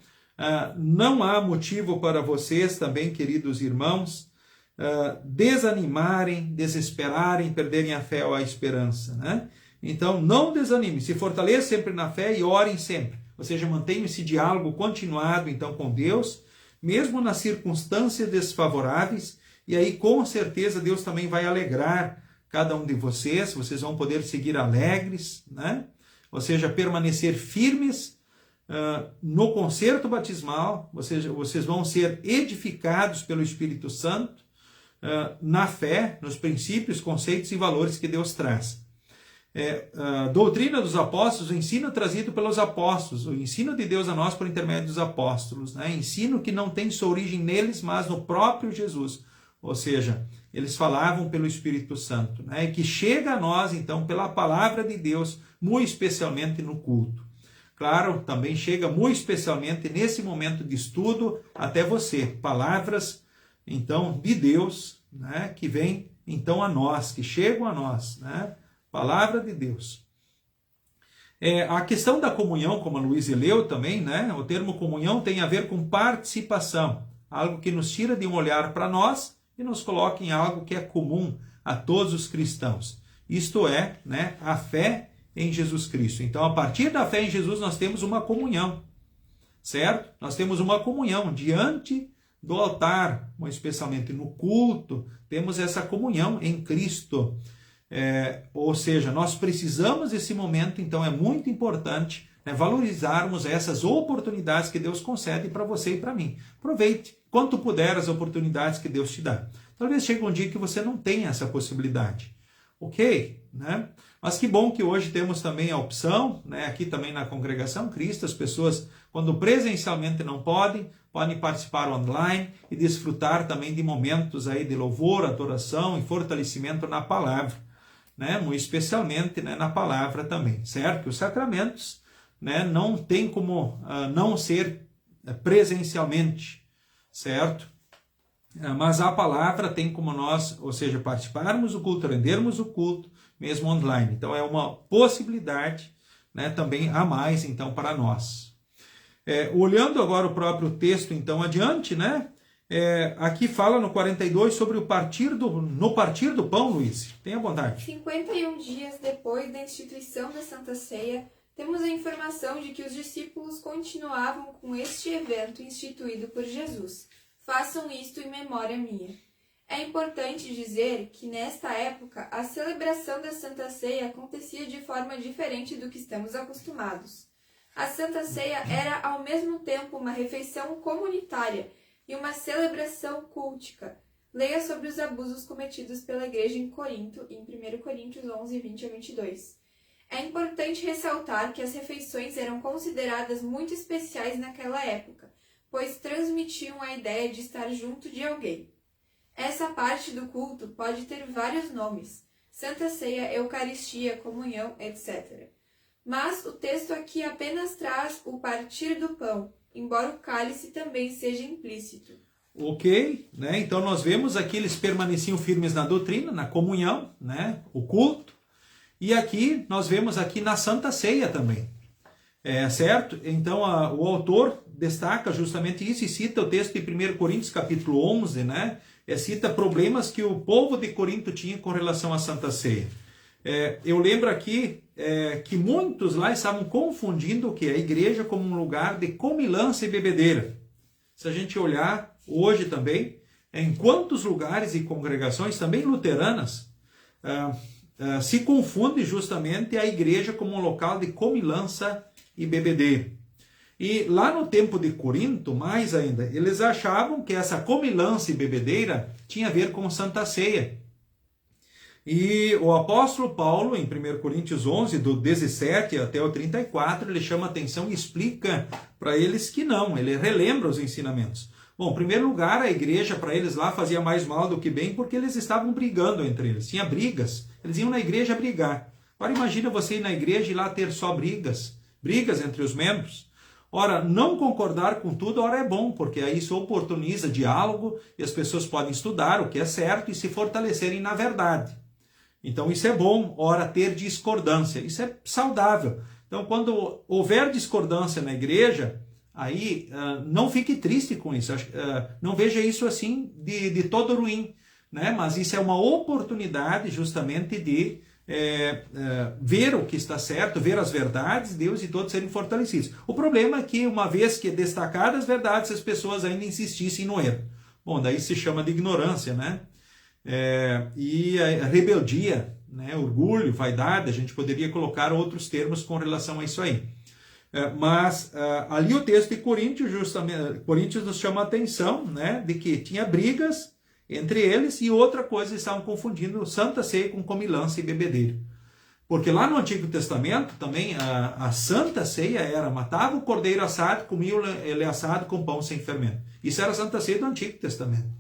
Não há motivo para vocês também, queridos irmãos, desanimarem, desesperarem, perderem a fé ou a esperança, né? Então, não desanimem, se fortaleçam sempre na fé e orem sempre. Ou seja, mantenham esse diálogo continuado, então, com Deus, mesmo nas circunstâncias desfavoráveis, e aí, com certeza, Deus também vai alegrar cada um de vocês, vocês vão poder seguir alegres, né? Ou seja, permanecer firmes no concerto batismal, vocês vão ser edificados pelo Espírito Santo, na fé, nos princípios, conceitos e valores que Deus traz. Doutrina dos apóstolos, o ensino trazido pelos apóstolos, o ensino de Deus a nós por intermédio dos apóstolos, né? Ensino que não tem sua origem neles, mas no próprio Jesus, ou seja, eles falavam pelo Espírito Santo, né? E que chega a nós então pela palavra de Deus, muito especialmente no culto. Claro, também chega muito especialmente nesse momento de estudo até você, palavras então de Deus, né? Que vem então a nós, que chegam a nós, né? Palavra de Deus. A questão da comunhão, como a Luísa leu também, né? O termo comunhão tem a ver com participação, algo que nos tira de um olhar para nós e nos coloca em algo que é comum a todos os cristãos. Isto é, né, a fé em Jesus Cristo. Então, a partir da fé em Jesus, nós temos uma comunhão, certo? Nós temos uma comunhão diante do altar, especialmente no culto, temos essa comunhão em Cristo. Ou seja, nós precisamos desse momento, então é muito importante, né, valorizarmos essas oportunidades que Deus concede para você e para mim. Aproveite quanto puder as oportunidades que Deus te dá. Talvez chegue um dia que você não tenha essa possibilidade. Ok? Né? Mas que bom que hoje temos também a opção, né, aqui também na Congregação Cristo, as pessoas, quando presencialmente não podem participar online e desfrutar também de momentos aí de louvor, adoração e fortalecimento na palavra, né, muito especialmente, né, na palavra também, certo? Os sacramentos, né, não tem como não ser presencialmente, certo? Mas a palavra tem como nós, ou seja, participarmos do culto, rendermos o culto, mesmo online. Então é uma possibilidade, né, também a mais então para nós. Olhando agora o próprio texto então adiante, né, aqui fala no 42 sobre no partir do pão, Luiz. Tenha vontade. 51 dias depois da instituição da Santa Ceia, temos a informação de que os discípulos continuavam com este evento instituído por Jesus. Façam isto em memória minha. É importante dizer que nesta época a celebração da Santa Ceia acontecia de forma diferente do que estamos acostumados. A Santa Ceia era ao mesmo tempo uma refeição comunitária e uma celebração cultica. Leia sobre os abusos cometidos pela igreja em Corinto, em 1 Coríntios 11, 20 a 22. É importante ressaltar que as refeições eram consideradas muito especiais naquela época, pois transmitiam a ideia de estar junto de alguém. Essa parte do culto pode ter vários nomes: Santa Ceia, Eucaristia, Comunhão, etc. Mas o texto aqui apenas traz o partir do pão, embora o cálice também seja implícito. Ok, né? Então nós vemos aqui eles permaneciam firmes na doutrina, na comunhão, né? O culto. E aqui nós vemos aqui na Santa Ceia também. Certo? Então o autor destaca justamente isso e cita o texto de 1 Coríntios capítulo 11, né? Cita problemas que o povo de Corinto tinha com relação à Santa Ceia. Eu lembro aqui que muitos lá estavam confundindo o que? A igreja como um lugar de comilança e bebedeira. Se a gente olhar hoje também, em quantos lugares e congregações, também luteranas, se confunde justamente a igreja como um local de comilança e bebedeira. E lá no tempo de Corinto, mais ainda, eles achavam que essa comilança e bebedeira tinha a ver com Santa Ceia. E o apóstolo Paulo, em 1 Coríntios 11, do 17 até o 34, ele chama atenção e explica para eles que não, ele relembra os ensinamentos. Bom, em primeiro lugar, a igreja para eles lá fazia mais mal do que bem, porque eles estavam brigando entre eles. Tinha brigas, eles iam na igreja brigar. Agora imagina você ir na igreja e lá ter só brigas entre os membros. Ora, não concordar com tudo, ora é bom, porque aí isso oportuniza diálogo e as pessoas podem estudar o que é certo e se fortalecerem na verdade. Então isso é bom, ora ter discordância, isso é saudável. Então quando houver discordância na igreja, aí não fique triste com isso, não veja isso assim de todo ruim, né? Mas isso é uma oportunidade justamente de ver o que está certo, ver as verdades de Deus e todos serem fortalecidos. O problema é que uma vez que destacadas as verdades, as pessoas ainda insistissem no erro. Bom, daí se chama de ignorância, né? E a rebeldia, né? Orgulho, vaidade, a gente poderia colocar outros termos com relação a isso aí. Mas ali o texto de Coríntios, justamente, Coríntios nos chama a atenção, né? De que tinha brigas entre eles e outra coisa, estavam confundindo Santa Ceia com comilança e bebedeira. Porque lá no Antigo Testamento também a Santa Ceia era, matava o cordeiro assado, comia ele assado com pão sem fermento. Isso era a Santa Ceia do Antigo Testamento.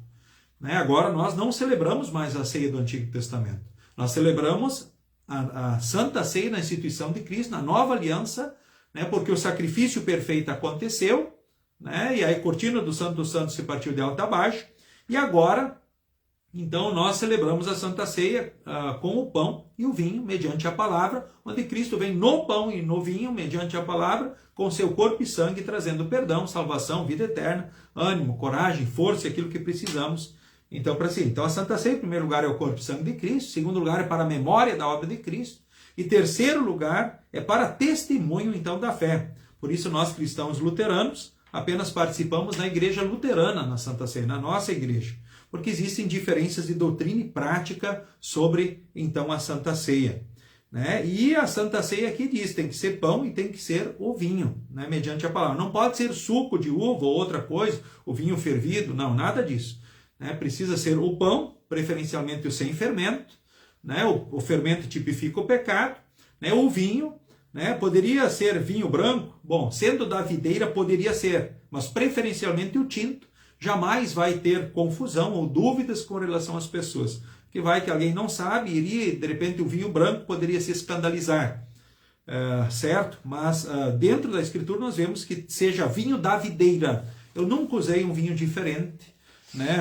Né? Agora nós não celebramos mais a ceia do Antigo Testamento. Nós celebramos a Santa Ceia na instituição de Cristo, na nova aliança, né? Porque o sacrifício perfeito aconteceu, né? E aí a cortina do Santo dos Santos se partiu de alto a baixo, e agora, então, nós celebramos a Santa Ceia com o pão e o vinho, mediante a palavra, onde Cristo vem no pão e no vinho, mediante a palavra, com seu corpo e sangue, trazendo perdão, salvação, vida eterna, ânimo, coragem, força, aquilo que precisamos. Então, para si. Então, a Santa Ceia, em primeiro lugar, é o corpo e sangue de Cristo, em segundo lugar, é para a memória da obra de Cristo, e terceiro lugar, é para testemunho, então, da fé. Por isso, nós, cristãos luteranos, apenas participamos na igreja luterana, na Santa Ceia, na nossa igreja, porque existem diferenças de doutrina e prática sobre, então, a Santa Ceia. Né? E a Santa Ceia aqui diz, tem que ser pão e tem que ser o vinho, né? Mediante a palavra. Não pode ser suco de uva ou outra coisa, o vinho fervido, não, nada disso. Né? Precisa ser o pão, preferencialmente o sem fermento, né? O fermento tipifica o pecado, né? O vinho, né? Poderia ser vinho branco, bom, sendo da videira poderia ser, mas preferencialmente o tinto, jamais vai ter confusão ou dúvidas com relação às pessoas. Que vai que alguém não sabe, iria, de repente o vinho branco poderia se escandalizar, certo? Mas dentro da Escritura nós vemos que seja vinho da videira. Eu nunca usei um vinho diferente, né,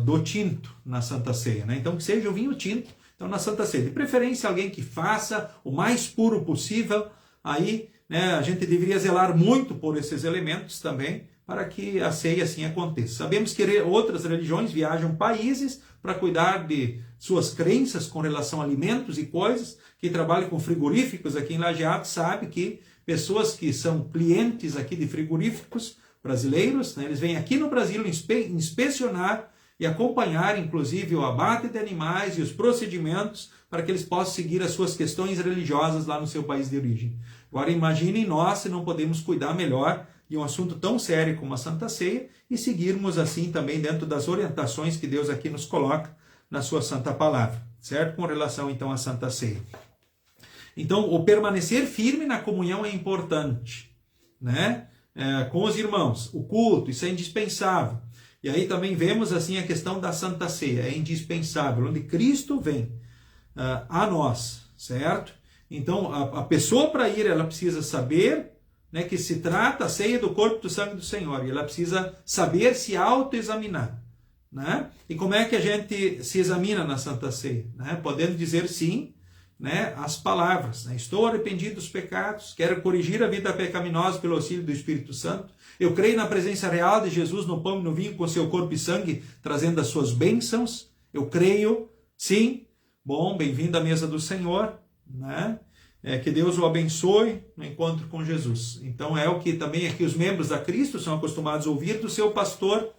do tinto na Santa Ceia, né? Então que seja o vinho tinto, então na Santa Ceia. De preferência alguém que faça o mais puro possível, aí, né, a gente deveria zelar muito por esses elementos também, para que a ceia assim aconteça. Sabemos que outras religiões viajam países para cuidar de suas crenças com relação a alimentos e coisas. Quem trabalha com frigoríficos aqui em Lajeado sabe que pessoas que são clientes aqui de frigoríficos brasileiros, né, eles vêm aqui no Brasil inspecionar e acompanhar, inclusive, o abate de animais e os procedimentos para que eles possam seguir as suas questões religiosas lá no seu país de origem. Agora imaginem nós se não podemos cuidar melhor de um assunto tão sério como a Santa Ceia e seguirmos assim também dentro das orientações que Deus aqui nos coloca na sua Santa Palavra, certo? Com relação então à Santa Ceia. Então, o permanecer firme na comunhão é importante, né? Com os irmãos, o culto, isso é indispensável. E aí também vemos assim a questão da Santa Ceia, é indispensável, onde Cristo vem a nós, certo? Então, a pessoa para ir, ela precisa saber, né, que se trata a ceia do corpo e do sangue do Senhor, e ela precisa saber se autoexaminar, né? E como é que a gente se examina na Santa Ceia? Né? Podendo dizer sim, né, as palavras, né? Estou arrependido dos pecados, quero corrigir a vida pecaminosa pelo auxílio do Espírito Santo, eu creio na presença real de Jesus no pão e no vinho com seu corpo e sangue, trazendo as suas bênçãos, eu creio, sim, bom, bem-vindo à mesa do Senhor, né? Que Deus o abençoe no encontro com Jesus. Então é o que também aqui os membros da Cristo são acostumados a ouvir do seu pastor,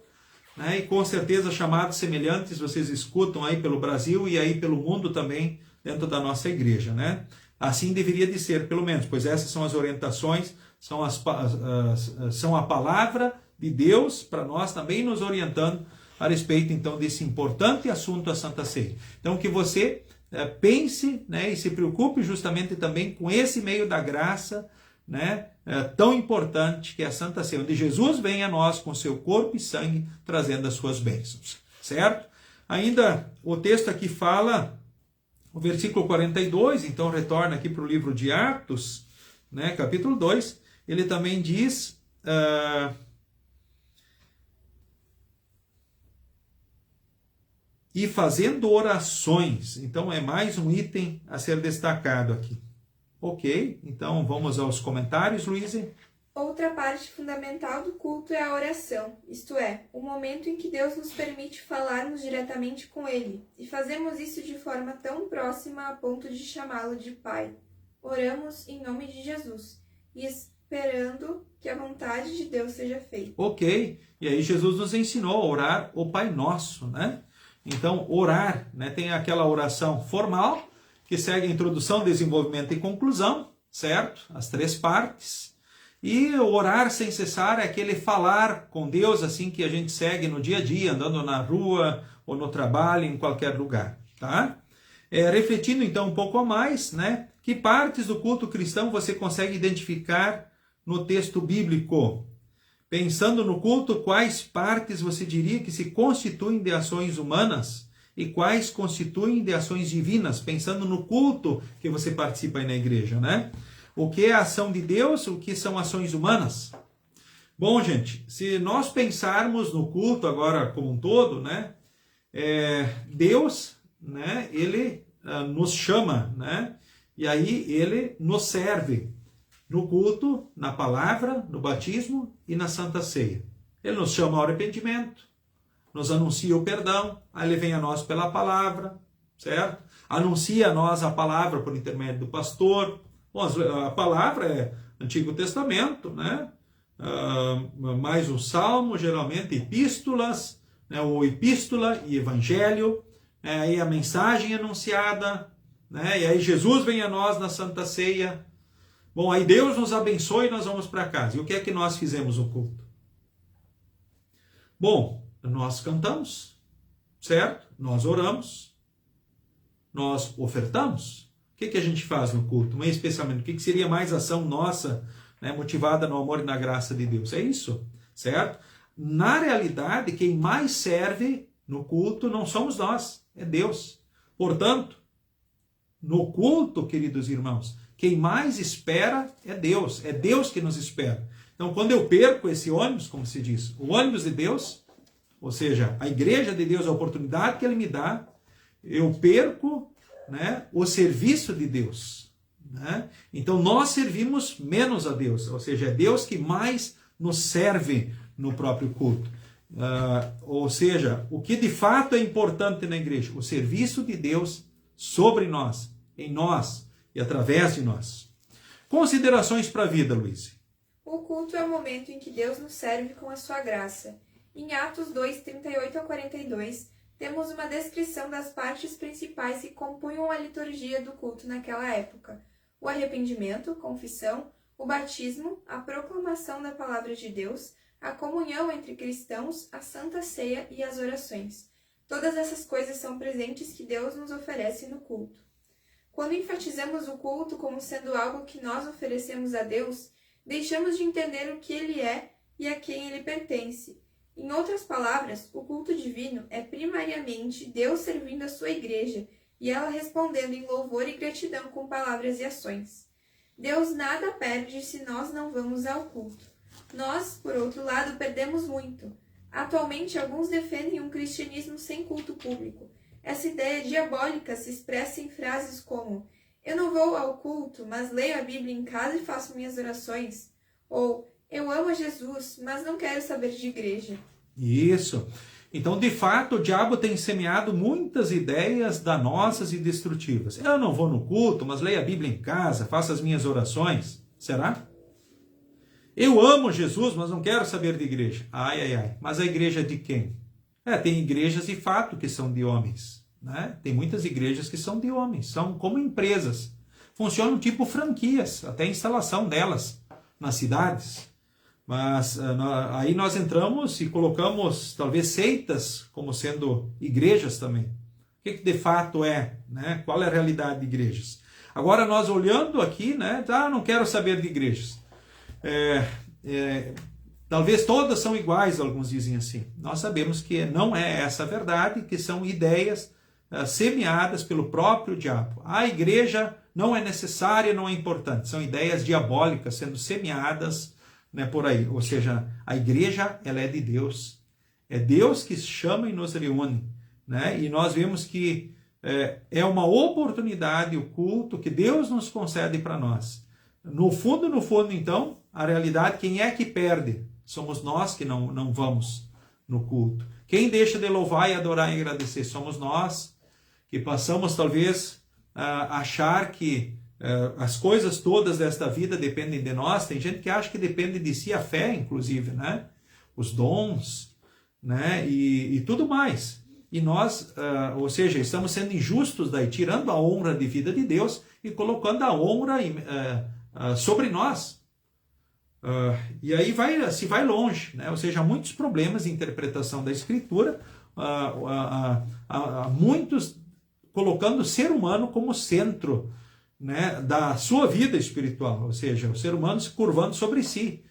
né? E com certeza chamados semelhantes vocês escutam aí pelo Brasil e aí pelo mundo também dentro da nossa igreja, né? Assim deveria de ser, pelo menos, pois essas são as orientações, são a palavra de Deus para nós também nos orientando a respeito então desse importante assunto, a Santa Ceia. Então que você pense, né, e se preocupe justamente também com esse meio da graça, né, tão importante que é a Santa Ceia, onde Jesus vem a nós com seu corpo e sangue trazendo as suas bênçãos, certo? Ainda o texto aqui fala, o versículo 42, então retorna aqui para o livro de Atos, né, capítulo 2, ele também diz... e fazendo orações. Então é mais um item a ser destacado aqui. Ok, então vamos aos comentários, Luísa. Outra parte fundamental do culto é a oração, isto é, o momento em que Deus nos permite falarmos diretamente com Ele, e fazemos isso de forma tão próxima a ponto de chamá-lo de Pai. Oramos em nome de Jesus, e esperando que a vontade de Deus seja feita. Ok, e aí Jesus nos ensinou a orar o Pai Nosso, né? Então, orar, né, tem aquela oração formal, que segue a introdução, desenvolvimento e conclusão, certo? As três partes. E o orar sem cessar é aquele falar com Deus, assim que a gente segue no dia a dia, andando na rua ou no trabalho, em qualquer lugar, tá? Refletindo então um pouco a mais, né? Que partes do culto cristão você consegue identificar no texto bíblico? Pensando no culto, quais partes você diria que se constituem de ações humanas e quais constituem de ações divinas? Pensando no culto que você participa aí na igreja, né? O que é a ação de Deus, o que são ações humanas? Bom, gente, se nós pensarmos no culto agora como um todo, né? Deus, né? Ele nos chama, né? E aí ele nos serve. No culto, na palavra, no batismo e na Santa Ceia. Ele nos chama ao arrependimento, nos anuncia o perdão, aí ele vem a nós pela palavra, certo? Anuncia a nós a palavra por intermédio do pastor. Bom, a palavra é Antigo Testamento, né? mais um salmo, geralmente epístolas, né, ou epístola e evangelho, aí a mensagem anunciada, né, e aí Jesus vem a nós na Santa Ceia. Bom, aí Deus nos abençoe e nós vamos para casa. E o que é que nós fizemos no culto? Bom, nós cantamos, certo? Nós oramos, nós ofertamos. O que a gente faz no culto? Mas especialmente, o que seria mais ação nossa, né, motivada no amor e na graça de Deus? É isso, certo? Na realidade, quem mais serve no culto não somos nós, é Deus. Portanto, no culto, queridos irmãos, quem mais espera é Deus que nos espera. Então, quando eu perco esse ônibus, como se diz, o ônibus de Deus, ou seja, a igreja de Deus, a oportunidade que Ele me dá, eu perco, né, o serviço de Deus. Né? Então, nós servimos menos a Deus, ou seja, é Deus que mais nos serve no próprio culto. Ou seja, o que de fato é importante na igreja? O serviço de Deus sobre nós, em nós e através de nós. Considerações para a vida, Luiz. O culto é o momento em que Deus nos serve com a sua graça. Em Atos 2, 38 a 42, temos uma descrição das partes principais que compunham a liturgia do culto naquela época: o arrependimento, confissão, o batismo, a proclamação da palavra de Deus, a comunhão entre cristãos, a Santa Ceia e as orações. Todas essas coisas são presentes que Deus nos oferece no culto. Quando enfatizamos o culto como sendo algo que nós oferecemos a Deus, deixamos de entender o que Ele é e a quem Ele pertence. Em outras palavras, o culto divino é primariamente Deus servindo a sua igreja e ela respondendo em louvor e gratidão com palavras e ações. Deus nada perde se nós não vamos ao culto. Nós, por outro lado, perdemos muito. Atualmente, alguns defendem um cristianismo sem culto público. Essa ideia diabólica se expressa em frases como: eu não vou ao culto, mas leio a Bíblia em casa e faço minhas orações. Ou, eu amo a Jesus, mas não quero saber de igreja. Isso. Então, de fato, o diabo tem semeado muitas ideias danosas e destrutivas. Eu não vou no culto, mas leio a Bíblia em casa, faço as minhas orações. Será? Eu amo Jesus, mas não quero saber de igreja. Ai, ai, ai. Mas a igreja de quem? Tem igrejas de fato que são de homens. Né? Tem muitas igrejas que são de homens. São como empresas. Funcionam tipo franquias, até a instalação delas nas cidades. Mas aí nós entramos e colocamos talvez seitas como sendo igrejas também. O que de fato é? Né? Qual é a realidade de igrejas? Agora nós olhando aqui, né? Não quero saber de igrejas. Talvez todas são iguais, alguns dizem assim. Nós sabemos que não é essa a verdade, que são ideias semeadas pelo próprio diabo. A igreja não é necessária, não é importante. São ideias diabólicas sendo semeadas, né, por aí. Ou seja, a igreja ela é de Deus. É Deus que chama e nos reúne. Né? E nós vemos que é uma oportunidade, o culto que Deus nos concede para nós. No fundo, então, a realidade, quem é que perde? Somos nós que não vamos no culto. Quem deixa de louvar e adorar e agradecer? Somos nós que passamos talvez a achar que as coisas todas desta vida dependem de nós. Tem gente que acha que depende de si, a fé inclusive, né? Os dons, né? E tudo mais. E nós, ou seja, estamos sendo injustos daí, tirando a honra de vida de Deus e colocando a honra sobre nós. E aí se vai longe, né? Ou seja, há muitos problemas de interpretação da Escritura, muitos colocando o ser humano como centro, né, da sua vida espiritual, ou seja, o ser humano se curvando sobre si,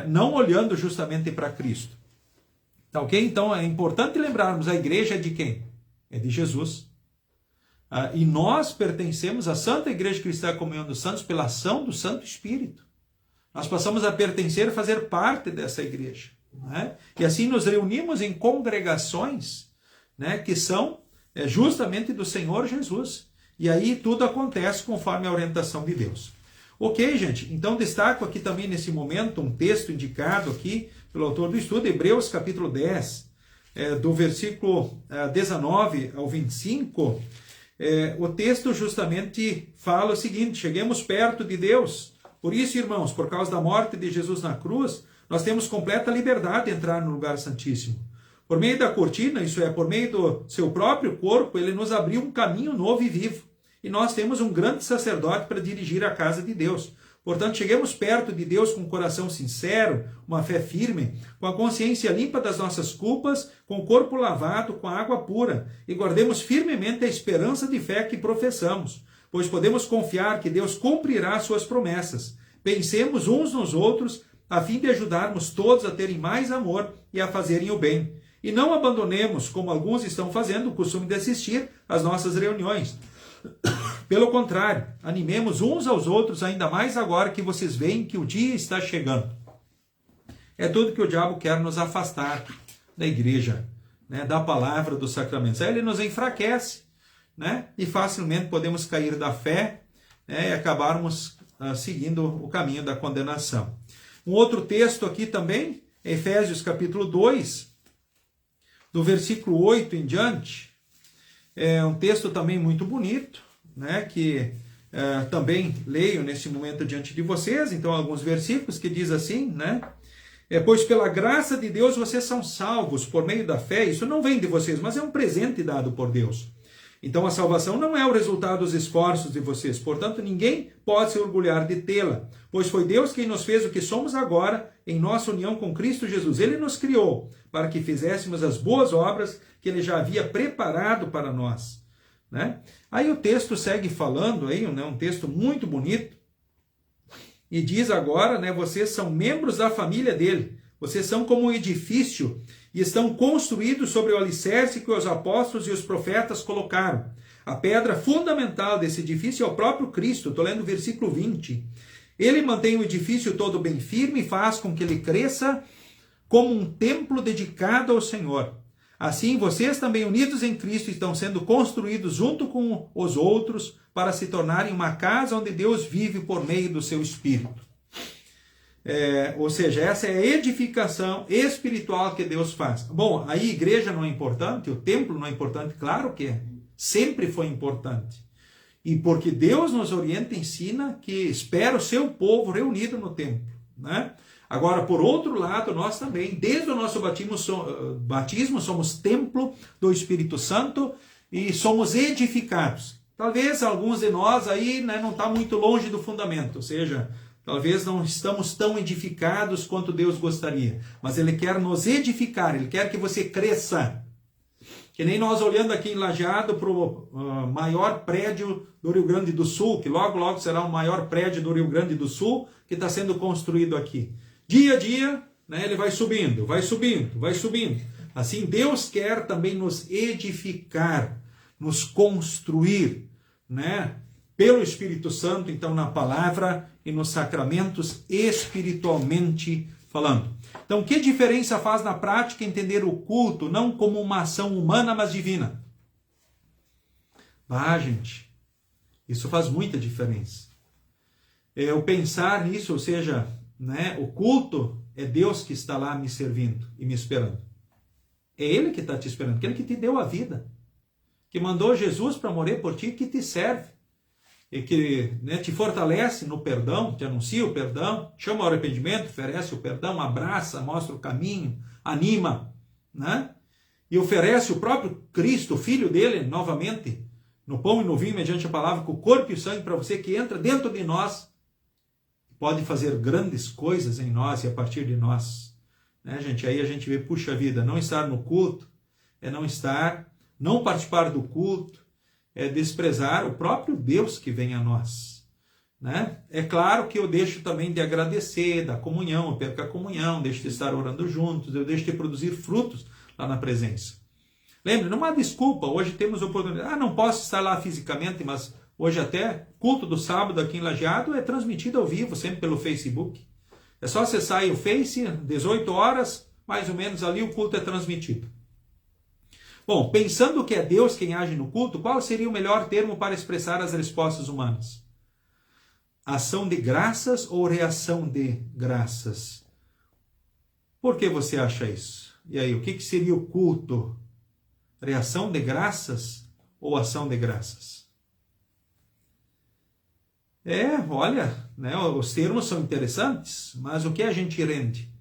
não olhando justamente para Cristo. Tá ok? Então é importante lembrarmos, a igreja é de quem? É de Jesus. E nós pertencemos à Santa Igreja Cristã Comunhão dos Santos pela ação do Santo Espírito. Nós passamos a pertencer e fazer parte dessa igreja. Né? E assim nos reunimos em congregações, né, que são justamente do Senhor Jesus. E aí tudo acontece conforme a orientação de Deus. Ok, gente? Então destaco aqui também nesse momento um texto indicado aqui pelo autor do estudo, Hebreus capítulo 10, do versículo 19 ao 25. O texto justamente fala o seguinte: cheguemos perto de Deus. Por isso, irmãos, por causa da morte de Jesus na cruz, nós temos completa liberdade de entrar no lugar santíssimo. Por meio da cortina, isso é, por meio do seu próprio corpo, ele nos abriu um caminho novo e vivo. E nós temos um grande sacerdote para dirigir a casa de Deus. Portanto, cheguemos perto de Deus com um coração sincero, uma fé firme, com a consciência limpa das nossas culpas, com o corpo lavado com a água pura, e guardemos firmemente a esperança de fé que professamos, pois podemos confiar que Deus cumprirá suas promessas. Pensemos uns nos outros, a fim de ajudarmos todos a terem mais amor e a fazerem o bem. E não abandonemos, como alguns estão fazendo, o costume de assistir às nossas reuniões. Pelo contrário, animemos uns aos outros, ainda mais agora que vocês veem que o dia está chegando. É tudo que o diabo quer nos afastar da igreja, né, da palavra, dos sacramentos. Aí ele nos enfraquece, né, e facilmente podemos cair da fé, né, e acabarmos seguindo o caminho da condenação. Um outro texto aqui também, Efésios capítulo 2, do versículo 8 em diante, é um texto também muito bonito, né, que também leio nesse momento diante de vocês. Então, alguns versículos que diz assim, né? Pois pela graça de Deus vocês são salvos por meio da fé. Isso não vem de vocês, mas é um presente dado por Deus. Então, a salvação não é o resultado dos esforços de vocês. Portanto, ninguém pode se orgulhar de tê-la, pois foi Deus quem nos fez o que somos agora em nossa união com Cristo Jesus. Ele nos criou para que fizéssemos as boas obras que Ele já havia preparado para nós, né? Aí o texto segue falando, aí, né, um texto muito bonito, e diz agora, né, vocês são membros da família dele, vocês são como um edifício e estão construídos sobre o alicerce que os apóstolos e os profetas colocaram. A pedra fundamental desse edifício é o próprio Cristo. Estou lendo o versículo 20. Ele mantém o edifício todo bem firme e faz com que ele cresça como um templo dedicado ao Senhor. Assim, vocês também unidos em Cristo estão sendo construídos junto com os outros para se tornarem uma casa onde Deus vive por meio do seu Espírito. Ou seja, essa é a edificação espiritual que Deus faz. Bom, a igreja não é importante, o templo não é importante? Claro que é. Sempre foi importante. E porque Deus nos orienta e ensina que espera o seu povo reunido no templo, né? Agora, por outro lado, nós também, desde o nosso batismo, somos templo do Espírito Santo e somos edificados. Talvez alguns de nós aí, né, não está muito longe do fundamento, ou seja, talvez não estamos tão edificados quanto Deus gostaria, mas Ele quer nos edificar, Ele quer que você cresça. Que nem nós olhando aqui em Lajeado para o maior prédio do Rio Grande do Sul, que logo, logo será o maior prédio do Rio Grande do Sul, que está sendo construído aqui. Dia a dia, né, ele vai subindo, vai subindo, vai subindo. Assim, Deus quer também nos edificar, nos construir, né, pelo Espírito Santo, então na palavra e nos sacramentos, espiritualmente falando. Então, que diferença faz na prática entender o culto não como uma ação humana, mas divina? Gente, isso faz muita diferença. Eu pensar nisso, ou seja, né, o culto é Deus que está lá me servindo e me esperando. É Ele que está te esperando, aquele que te deu a vida, que mandou Jesus para morrer por ti, que te serve, e que, né, te fortalece no perdão, te anuncia o perdão, chama ao arrependimento, oferece o perdão, abraça, mostra o caminho, anima, né? E oferece o próprio Cristo, o Filho dele, novamente, no pão e no vinho, mediante a palavra, com o corpo e o sangue para você, que entra dentro de nós, pode fazer grandes coisas em nós e a partir de nós, né, gente? Aí a gente vê, puxa vida, não estar no culto é não participar do culto é desprezar o próprio Deus que vem a nós, né? É claro que eu deixo também de agradecer, da comunhão, eu perco a comunhão, deixo de estar orando juntos, eu deixo de produzir frutos lá na presença. Lembre, não há desculpa, hoje temos oportunidade, não posso estar lá fisicamente, mas hoje até, culto do sábado aqui em Lajeado é transmitido ao vivo, sempre pelo Facebook. É só acessar aí o Face, 18 horas, mais ou menos ali o culto é transmitido. Bom, pensando que é Deus quem age no culto, qual seria o melhor termo para expressar as respostas humanas? Ação de graças ou reação de graças? Por que você acha isso? E aí, o que seria o culto? Reação de graças ou ação de graças? Olha, né, os termos são interessantes, mas o que a gente rende?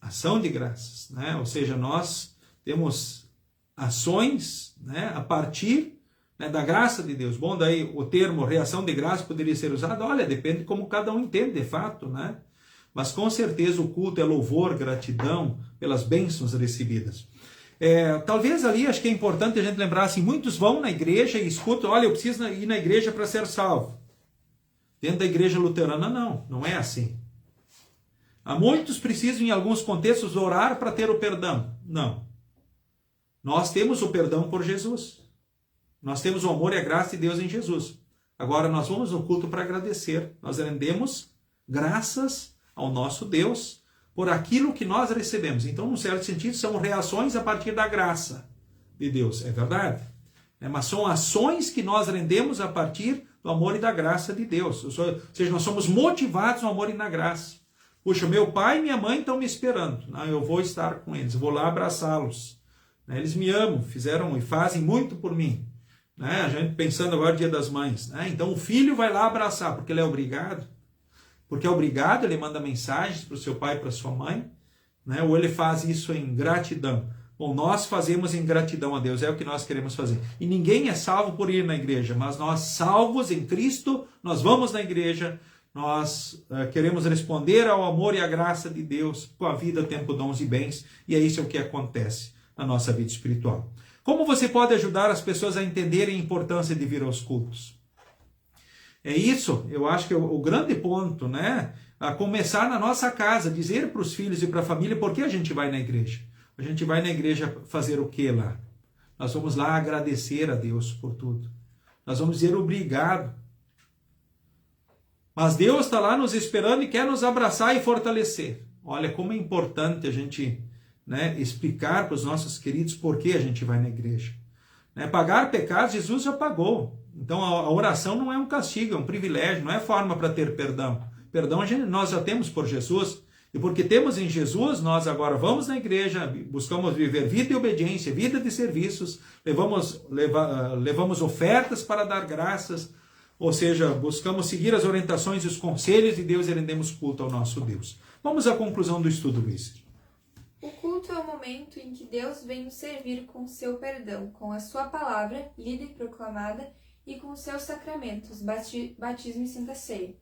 ação de graças, né? Ou seja, nós temos ações, né, a partir, né, da graça de Deus. Bom, daí o termo reação de graça poderia ser usado, olha, depende de como cada um entende de fato, né? Mas com certeza o culto é louvor, gratidão pelas bênçãos recebidas. Talvez ali, acho que é importante a gente lembrar assim, muitos vão na igreja e escutam, olha, eu preciso ir na igreja para ser salvo. Dentro da igreja luterana, não é assim. Há muitos precisam, em alguns contextos, orar para ter o perdão. Não. Nós temos o perdão por Jesus. Nós temos o amor e a graça de Deus em Jesus. Agora nós vamos no culto para agradecer. Nós rendemos graças ao nosso Deus por aquilo que nós recebemos. Então, num certo sentido, são reações a partir da graça de Deus. É verdade? Mas são ações que nós rendemos a partir do amor e da graça de Deus. Ou seja, nós somos motivados no amor e na graça. Puxa, meu pai e minha mãe estão me esperando. Eu vou estar com eles, vou lá abraçá-los. Eles me amam, fizeram e fazem muito por mim. A gente pensando agora no Dia das Mães. Então o filho vai lá abraçar, porque ele é obrigado. Porque é obrigado, ele manda mensagens para o seu pai e para sua mãe. Ou ele faz isso em gratidão. Bom, nós fazemos em gratidão a Deus, é o que nós queremos fazer. E ninguém é salvo por ir na igreja, mas nós salvos em Cristo, nós vamos na igreja, nós queremos responder ao amor e à graça de Deus com a vida, tempo, dons e bens, e é isso que acontece na nossa vida espiritual. Como você pode ajudar as pessoas a entenderem a importância de vir aos cultos? É isso, eu acho que é o grande ponto, a começar na nossa casa, dizer para os filhos e para a família por que a gente vai na igreja. A gente vai na igreja fazer o que lá? Nós vamos lá agradecer a Deus por tudo. Nós vamos dizer obrigado. Mas Deus está lá nos esperando e quer nos abraçar e fortalecer. Olha como é importante a gente explicar para os nossos queridos por que a gente vai na igreja. Pagar pecados, Jesus já pagou. Então a oração não é um castigo, é um privilégio, não é forma para ter perdão. Perdão nós já temos por Jesus. E porque temos em Jesus, nós agora vamos na igreja, buscamos viver vida de obediência, vida de serviços, levamos ofertas para dar graças, ou seja, buscamos seguir as orientações e os conselhos de Deus e rendemos culto ao nosso Deus. Vamos à conclusão do estudo, Luiz. O culto é o momento em que Deus vem nos servir com seu perdão, com a sua palavra, lida e proclamada, e com seus sacramentos, batismo e santa ceia.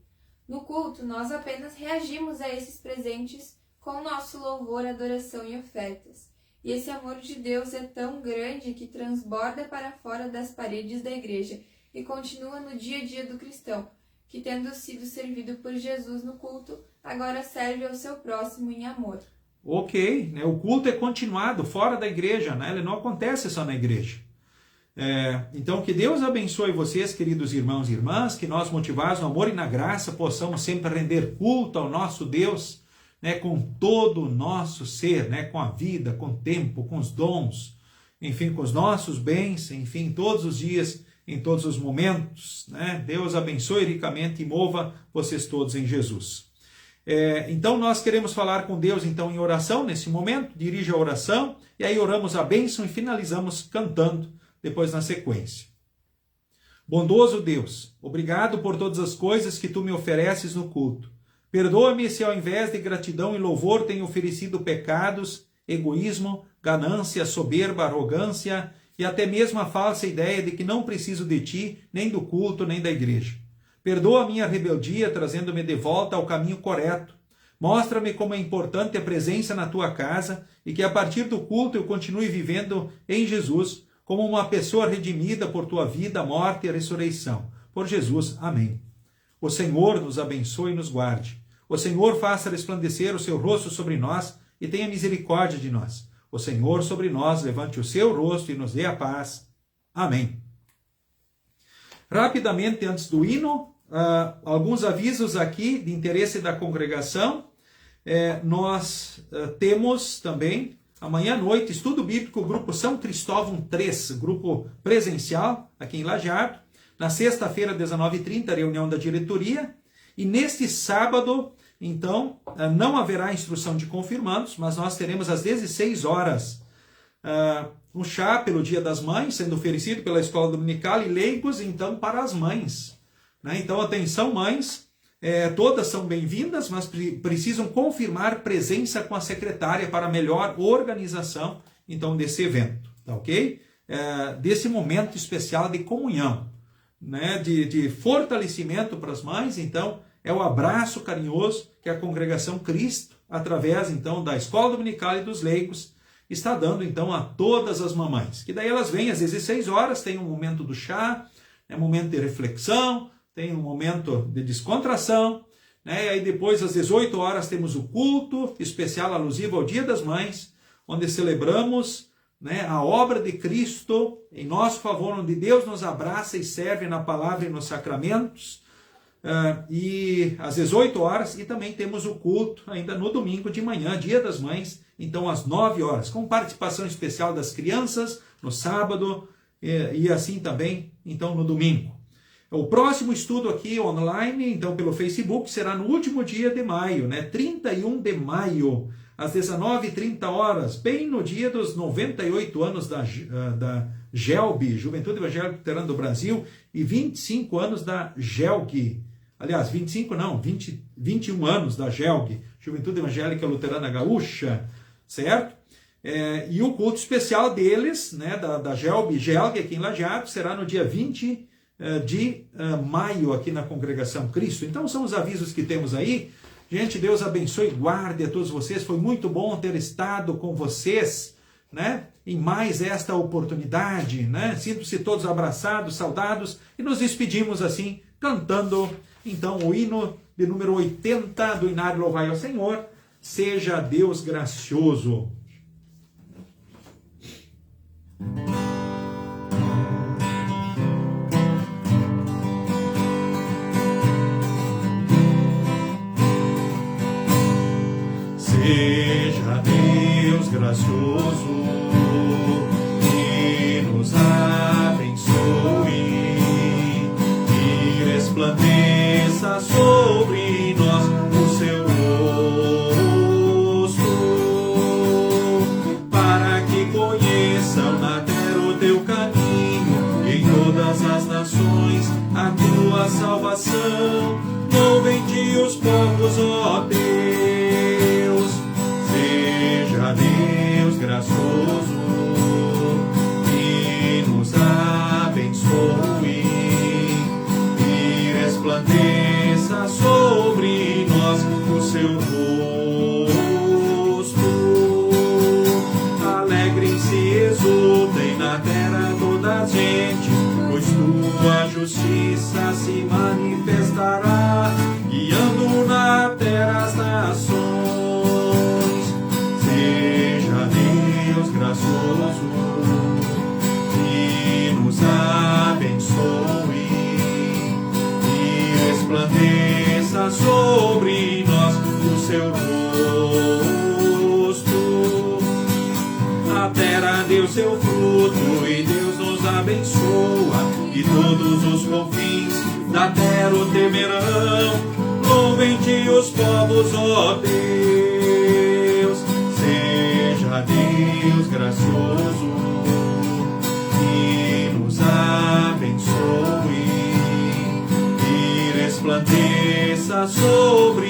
No culto, nós apenas reagimos a esses presentes com nosso louvor, adoração e ofertas. E esse amor de Deus é tão grande que transborda para fora das paredes da igreja e continua no dia a dia do cristão, que tendo sido servido por Jesus no culto, agora serve ao seu próximo em amor. Ok, o culto é continuado fora da igreja, ele não acontece só na igreja. Então que Deus abençoe vocês, queridos irmãos e irmãs, que nós, motivados no amor e na graça, possamos sempre render culto ao nosso Deus, com todo o nosso ser, com a vida, com o tempo, com os dons, enfim, com os nossos bens, enfim, todos os dias, em todos os momentos. Deus abençoe ricamente e mova vocês todos em Jesus. Então nós queremos falar com Deus então em oração nesse momento, dirige a oração, e aí oramos a bênção e finalizamos cantando depois na sequência. Bondoso Deus, obrigado por todas as coisas que tu me ofereces no culto. Perdoa-me se ao invés de gratidão e louvor tenho oferecido pecados, egoísmo, ganância, soberba, arrogância e até mesmo a falsa ideia de que não preciso de ti, nem do culto, nem da igreja. Perdoa a minha rebeldia, trazendo-me de volta ao caminho correto. Mostra-me como é importante a presença na tua casa e que a partir do culto eu continue vivendo em Jesus, como uma pessoa redimida por tua vida, morte e ressurreição. Por Jesus, amém. O Senhor nos abençoe e nos guarde. O Senhor faça resplandecer o seu rosto sobre nós e tenha misericórdia de nós. O Senhor sobre nós levante o seu rosto e nos dê a paz. Amém. Rapidamente, antes do hino, alguns avisos aqui de interesse da congregação. Nós temos também amanhã à noite, estudo bíblico, grupo São Cristóvão 3, grupo presencial, aqui em Lajeado. Na sexta-feira, 19h30, reunião da diretoria. E neste sábado, então, não haverá instrução de confirmandos, mas nós teremos às 16 horas um chá pelo Dia das Mães, sendo oferecido pela Escola Dominical, e leigos, então, para as mães. Então, atenção, mães, Todas são bem-vindas, mas precisam confirmar presença com a secretária para melhor organização, então, desse evento, tá ok? Desse momento especial de comunhão, né? De fortalecimento para as mães. Então, é o abraço carinhoso que a Congregação Cristo, através, então, da Escola Dominical e dos Leigos, está dando, então, a todas as mamães. Que daí elas vêm, às vezes, 6 horas, tem um momento do chá, momento de reflexão, tem um momento de descontração, né? E aí depois, às 18 horas, temos o culto especial alusivo ao Dia das Mães, onde celebramos, né, a obra de Cristo em nosso favor, onde Deus nos abraça e serve na palavra e nos sacramentos, e às 18 horas, e também temos o culto ainda no domingo de manhã, Dia das Mães, então às 9 horas, com participação especial das crianças no sábado, e assim também, então, no domingo. O próximo estudo aqui online, então pelo Facebook, será no último dia de maio, né? 31 de maio, às 19h30, bem no dia dos 98 anos da GELB, Juventude Evangélica Luterana do Brasil, e 25 anos da GELG. Aliás, 21 anos da GELG, Juventude Evangélica Luterana Gaúcha, certo? E o culto especial deles, né, da GELG aqui em Lajeado, será no dia 20 de maio aqui na Congregação Cristo. Então são os avisos que temos aí. Gente, Deus abençoe e guarde a todos vocês. Foi muito bom ter estado com vocês, né, em mais esta oportunidade, né? Sinto-se todos abraçados, saudados, e nos despedimos assim, cantando então o hino de número 80 do Inário Louvai ao Senhor. Seja Deus gracioso. Seja Deus gracioso e nos abençoe e resplandeça sobre nós o seu rosto, para que conheçam na terra o teu caminho e em todas as nações a tua salvação. Louvem-te os povos, ó Deus. Seja Deus gracioso e nos abençoe e resplandeça sobre nós o seu rosto. Alegrem-se e exultem na terra toda a gente, pois tua justiça se manifestará, guiando na terra as nações. Seja Deus gracioso e nos abençoe e resplandeça sobre nós o seu rosto. A terra deu seu fruto e Deus nos abençoa, e todos os confins da terra o temerão. Louvem-te os povos, ó Deus. Seja Deus gracioso e nos abençoe e resplandeça sobre